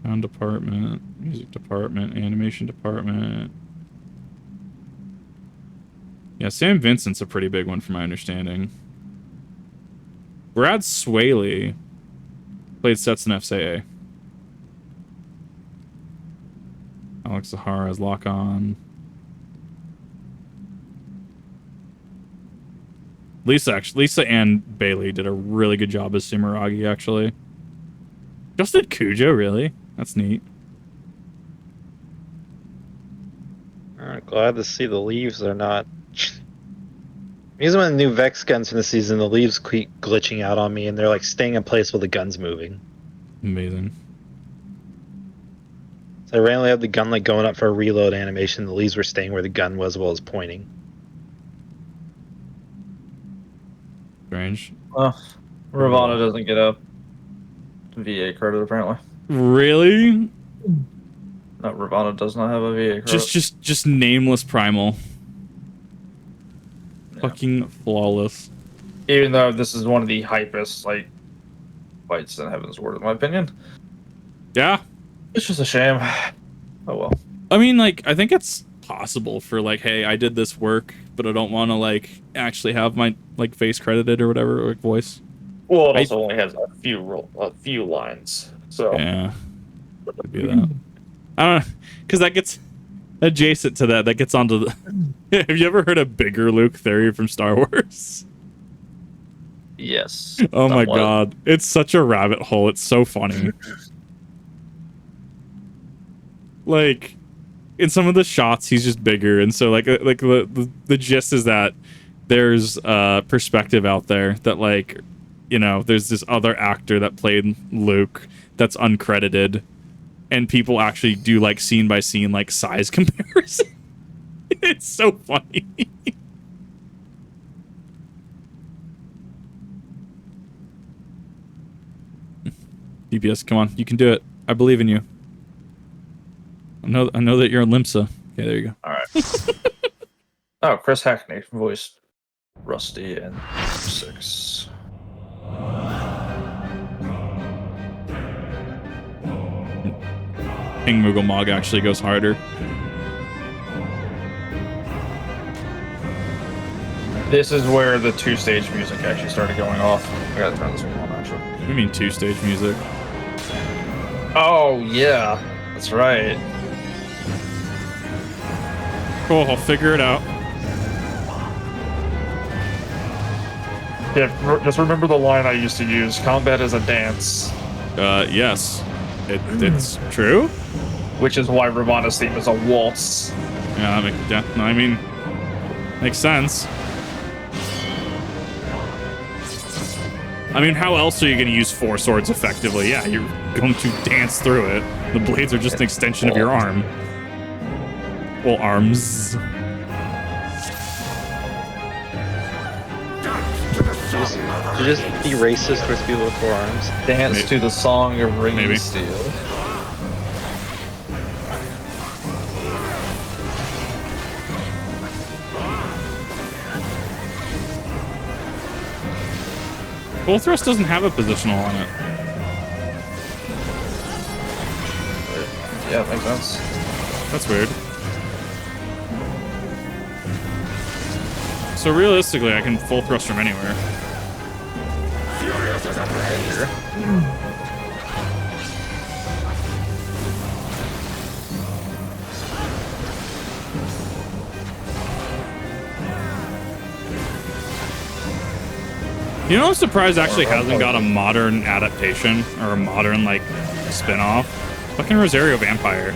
Sound department, music department, animation department. Yeah, Sam Vincent's a pretty big one from my understanding. Brad Swaley played sets in FCA. Alex Zahara has Lock On. Lisa and Bailey did a really good job as Sumeragi, actually. Just did Cujo, really? That's neat. I'm glad to see the leaves are not. These are one of the new Vex guns from the season. The leaves keep glitching out on me, and they're like staying in place while the gun's moving. Amazing. So I randomly have the gun like going up for a reload animation. The leaves were staying where the gun was while it was pointing. Strange. Ravana doesn't get a VA credit apparently. Really? No, Ravana does not have a VA credit. Just nameless Primal. Yeah. Fucking flawless. Even though this is one of the hypest like fights in Heavensward, in my opinion. Yeah. It's just a shame. Oh well. I mean, like, I think it's possible for like, hey, I did this work, but I don't want to like actually have my like face credited or whatever, or like voice. Well, it also only has a few lines. So yeah, could be that. I don't know, because that gets adjacent to that. That gets onto the. Have you ever heard of Bigger Luke theory from Star Wars? Yes. Oh my god, it's such a rabbit hole. It's so funny. Like, in some of the shots, he's just bigger, and so like the gist is that there's perspective out there that like, you know, there's this other actor that played Luke that's uncredited, and people actually do like scene by scene like size comparison. It's so funny. DPS, come on, you can do it. I believe in you. I know that you're a Limsa. Okay, there you go. All right. Oh, Chris Hackney voiced Rusty and 6. King Moogle Mog actually goes harder. This is where the 2-stage music actually started going off. I gotta turn this one on, actually. What do you mean 2-stage music? Oh, yeah. That's right. Cool, I'll figure it out. Yeah, just remember the line I used to use. Combat is a dance. Yes. It's true? Which is why Ravana's theme is a waltz. Yeah, I mean, makes sense. I mean, how else are you going to use 4 swords effectively? Yeah, you're going to dance through it. The blades are just an extension of your arm. Well, arms. You just be racist towards people with 4 arms. Dance to the song of Ring Maybe. and Steel. Full thrust doesn't have a positional on it. Yeah, it makes sense. That's weird. So realistically, I can full thrust from anywhere. Furious as a blaze. You know, I'm surprised actually hasn't got a modern adaptation or a modern like spin-off. Fucking Rosario Vampire.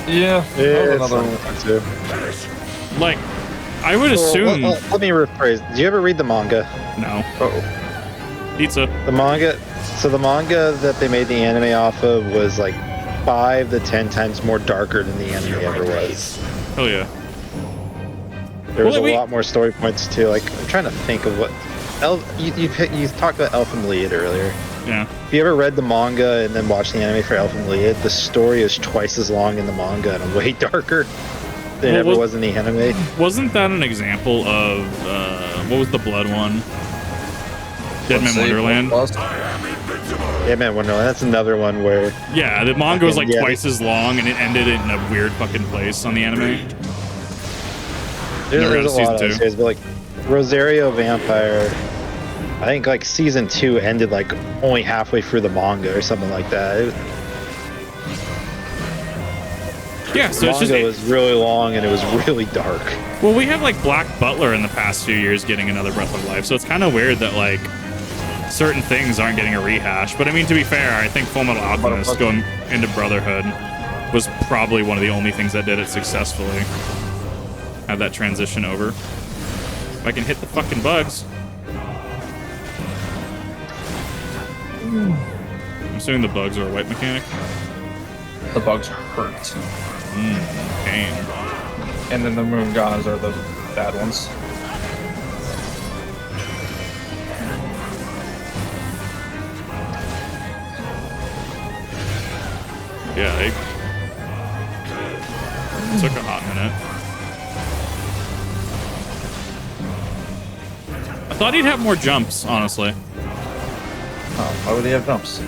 Yeah, another one too. Like, I would assume. Let me rephrase. Did you ever read the manga? No. Uh-oh. Pizza. The manga. So the manga that they made the anime off of was like 5 to 10 times more darker than the anime ever was. Hell yeah. There was a lot more story points too. Like, I'm trying to think of what. You talked about Elfen Lied earlier. Yeah. If you ever read the manga and then watched the anime for Elfen Lied, the story is twice as long in the manga and way darker. There never was in the anime. Wasn't that an example of what was the blood one? Deadman Wonderland. Deadman Wonderland. That's another one where. Yeah, the manga was like twice as long, and it ended in a weird fucking place on the anime. There's a lot of series, but like Rosario Vampire, I think like season 2 ended like only halfway through the manga or something like that. Yeah, so it's just it was really long and it was really dark. Well, we have like Black Butler in the past few years getting another Breath of Life, so it's kind of weird that like certain things aren't getting a rehash. But I mean, to be fair, I think Fullmetal Alchemist going into Brotherhood was probably one of the only things that did it successfully. Have that transition over. If I can hit the fucking bugs. I'm assuming the bugs are a white mechanic. The bugs hurt. Pain. And then the Moonganas are the bad ones. Yeah, it took a hot minute. I thought he'd have more jumps, honestly. Oh, why would he have jumps?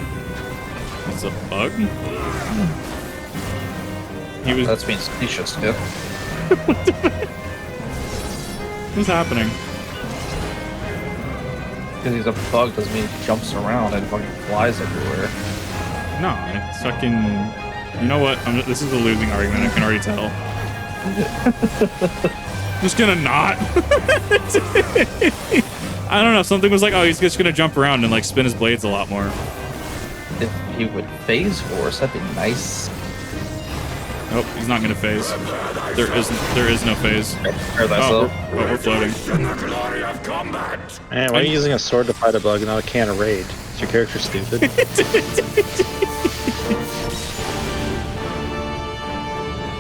It's a bug? He was. That's being specious, Skip. What's happening? Because he's a bug doesn't mean he jumps around and fucking flies everywhere. No, it's fucking. You know what? This is a losing argument. I can already tell. Just gonna not. I don't know. Something was like, oh, he's just gonna jump around and like spin his blades a lot more. If he would phase force, that'd be nice. Nope, he's not gonna phase. There is no phase. We're floating. Man, why are you using a sword to fight a bug and not a can of raid? Is your character stupid?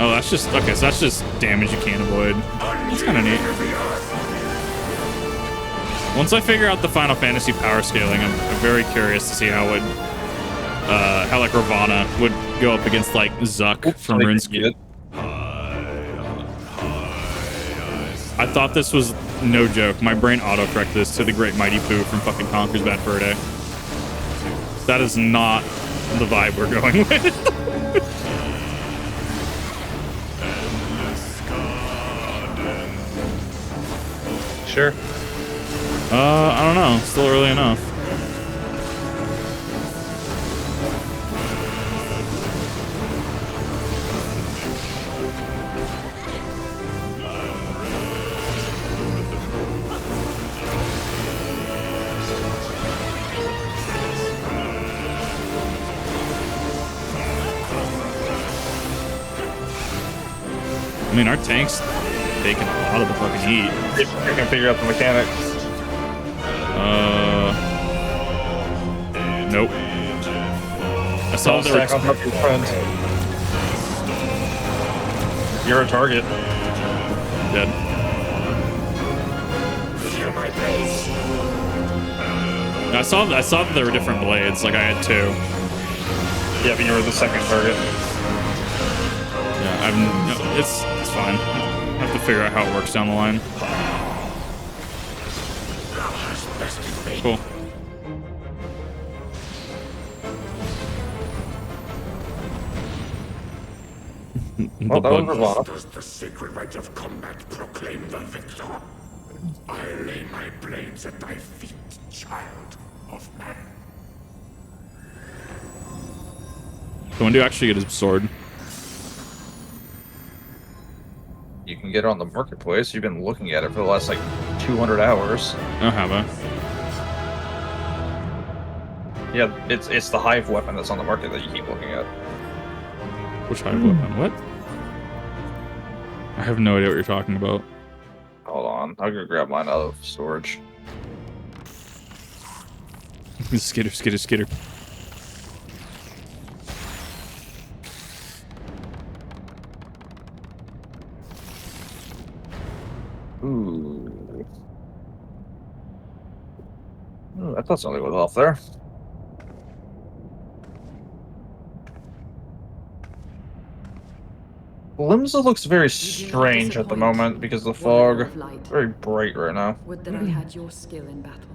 Oh, that's just okay. So that's just damage you can't avoid. That's kind of neat. Once I figure out the Final Fantasy power scaling, I'm very curious to see how like Ravana would go up against like Zuck from RuneScape. I thought this was no joke. My brain autocorrected this to the Great Mighty Pooh from fucking Conker's Bad Fur Day. That is not the vibe we're going with. Sure. I don't know. Still early enough. I mean, our tank's taking a lot of the fucking heat. I can figure out the mechanics. Nope. I saw the stack on top of your friend. You're a target. Dead. I saw that there were different blades. Like I had 2. Yeah, but you were the second target. Yeah, it's fine. I have to figure out how it works down the line. Cool. Well, that was Ravana. Does the sacred rite of combat proclaim the victor? I lay my blades at thy feet, child of man. So when do you actually get his sword? You can get it on the marketplace. You've been looking at it for the last like 200 hours. Oh, have I? Yeah, it's the hive weapon that's on the market that you keep looking at. Which hive weapon? What? I have no idea what you're talking about. Hold on, I'll go grab mine out of storage. Skitter, skitter, skitter. Ooh. Ooh, I thought something was off there. Limsa looks very strange at the moment because of the fog. Very bright right now. Would that I had your skill in battle.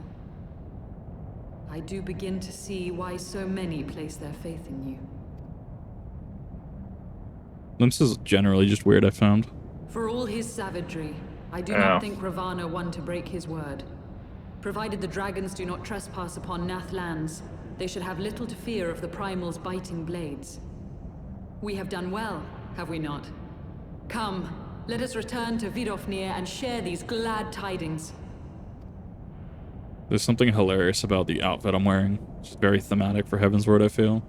I do begin to see why so many place their faith in you. Limps is generally just weird, I found. For all his savagery, I do not think Ravana one to break his word. Provided the dragons do not trespass upon Gnath lands, they should have little to fear of the Primal's biting blades. We have done well, have we not? Come, let us return to Vidofnir and share these glad tidings. There's something hilarious about the outfit I'm wearing. It's very thematic for Heavensward, I feel.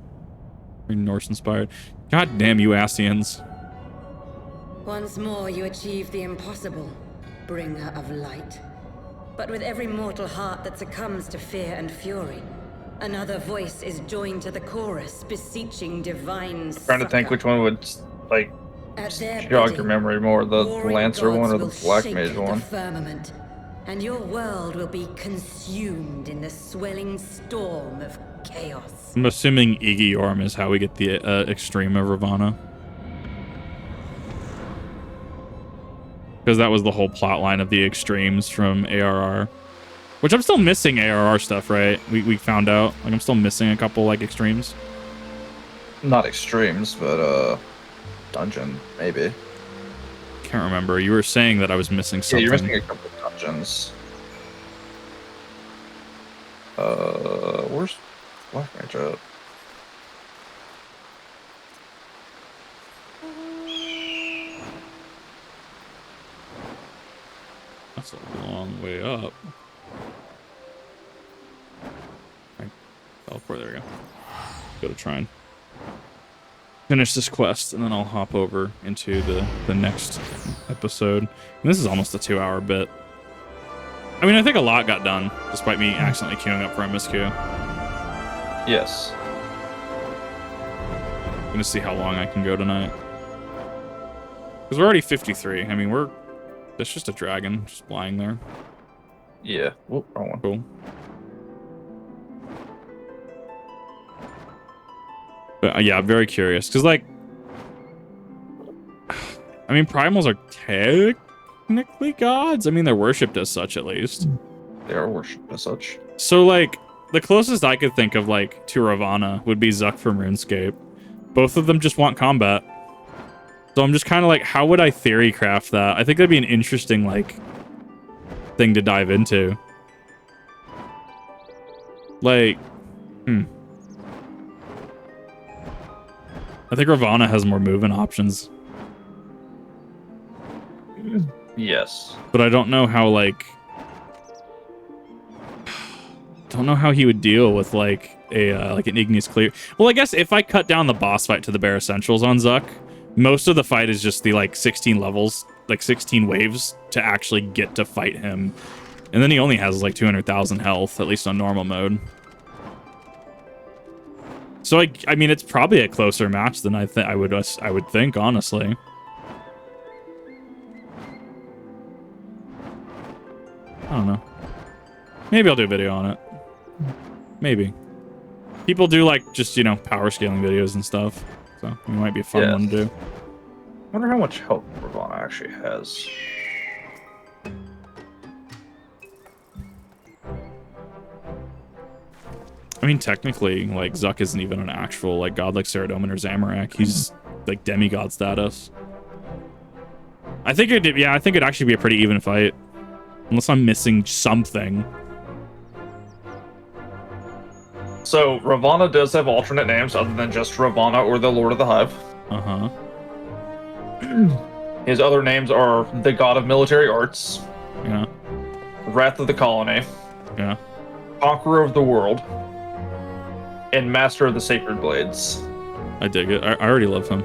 Very Norse-inspired. God damn you, Ascians. Once more you achieve the impossible, bringer of light. But with every mortal heart that succumbs to fear and fury, another voice is joined to the chorus, beseeching divine succor. Trying to think which one would, like, jog your memory more, the Lancer one or the Black Mage one. Firmament, and your world will be consumed in the swelling storm of chaos. I'm assuming Igiorm is how we get the extreme of Ravana. Because that was the whole plot line of the extremes from ARR. Which I'm still missing ARR stuff, right? We found out. Like, I'm still missing a couple, like, extremes. Not extremes, but, dungeon, maybe. Can't remember. You were saying that I was missing something. Yeah, you're missing a couple of dungeons. Where's Black Mage at? That's a long way up. Right. Teleport, there we go. Go to try and finish this quest, and then I'll hop over into the next episode. And this is almost a 2-hour bit. I mean, I think a lot got done, despite me accidentally queuing up for a miscue. Yes. I'm gonna see how long I can go tonight. Because we're already 53. I mean, it's just a dragon just lying there. Yeah. Whoop, wrong one. Cool. But yeah, I'm very curious. Because, like, I mean, primals are technically gods. I mean, they're worshipped as such, at least. They are worshipped as such. So, like, the closest I could think of, like, to Ravana would be Zuck from RuneScape. Both of them just want combat. So I'm just kind of like, how would I theory craft that? I think that'd be an interesting, like, thing to dive into. Like, I think Ravana has more movement options. Yes. But I don't know how, like... don't know how he would deal with, like, like an Igneous Clear. Well, I guess if I cut down the boss fight to the bare essentials on Zuck, most of the fight is just the, like, 16 levels, like 16 waves to actually get to fight him. And then he only has, like, 200,000 health, at least on normal mode. So, I mean, it's probably a closer match than I would think, honestly. I don't know. Maybe I'll do a video on it. Maybe. People do, like, just, you know, power scaling videos and stuff. So, it might be a fun one to do. I wonder how much health Ravana actually has. I mean, technically, like, Zuck isn't even an actual, like, god like Saradomin or Zamorak. He's, like, demigod status. I think it'd actually be a pretty even fight. Unless I'm missing something. So, Ravana does have alternate names other than just Ravana or the Lord of the Hive. Uh-huh. His other names are the God of Military Arts. Yeah. Wrath of the Colony. Yeah. Conqueror of the World. And Master of the Sacred Blades. I dig it. I already love him.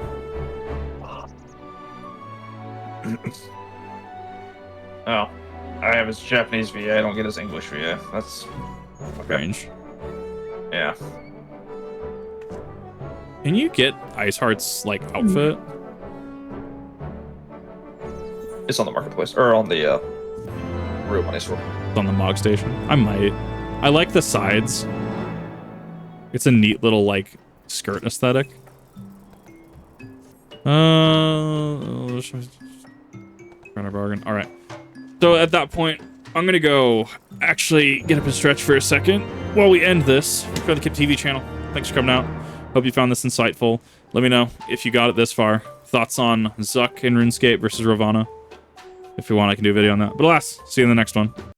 Oh. I have his Japanese VA. I don't get his English VA. That's strange. Yeah. Can you get Iceheart's, like, outfit? It's on the marketplace. Or on the real money store. It's on the Mog Station. I might. I like the sides. It's a neat little, like, skirt aesthetic. Trying to bargain. All right. So at that point, I'm gonna go actually get up and stretch for a second while we end this for the Kip TV channel. Thanks for coming out. Hope you found this insightful. Let me know if you got it this far. Thoughts on Zuck in RuneScape versus Ravana. If you want, I can do a video on that. But alas, see you in the next one.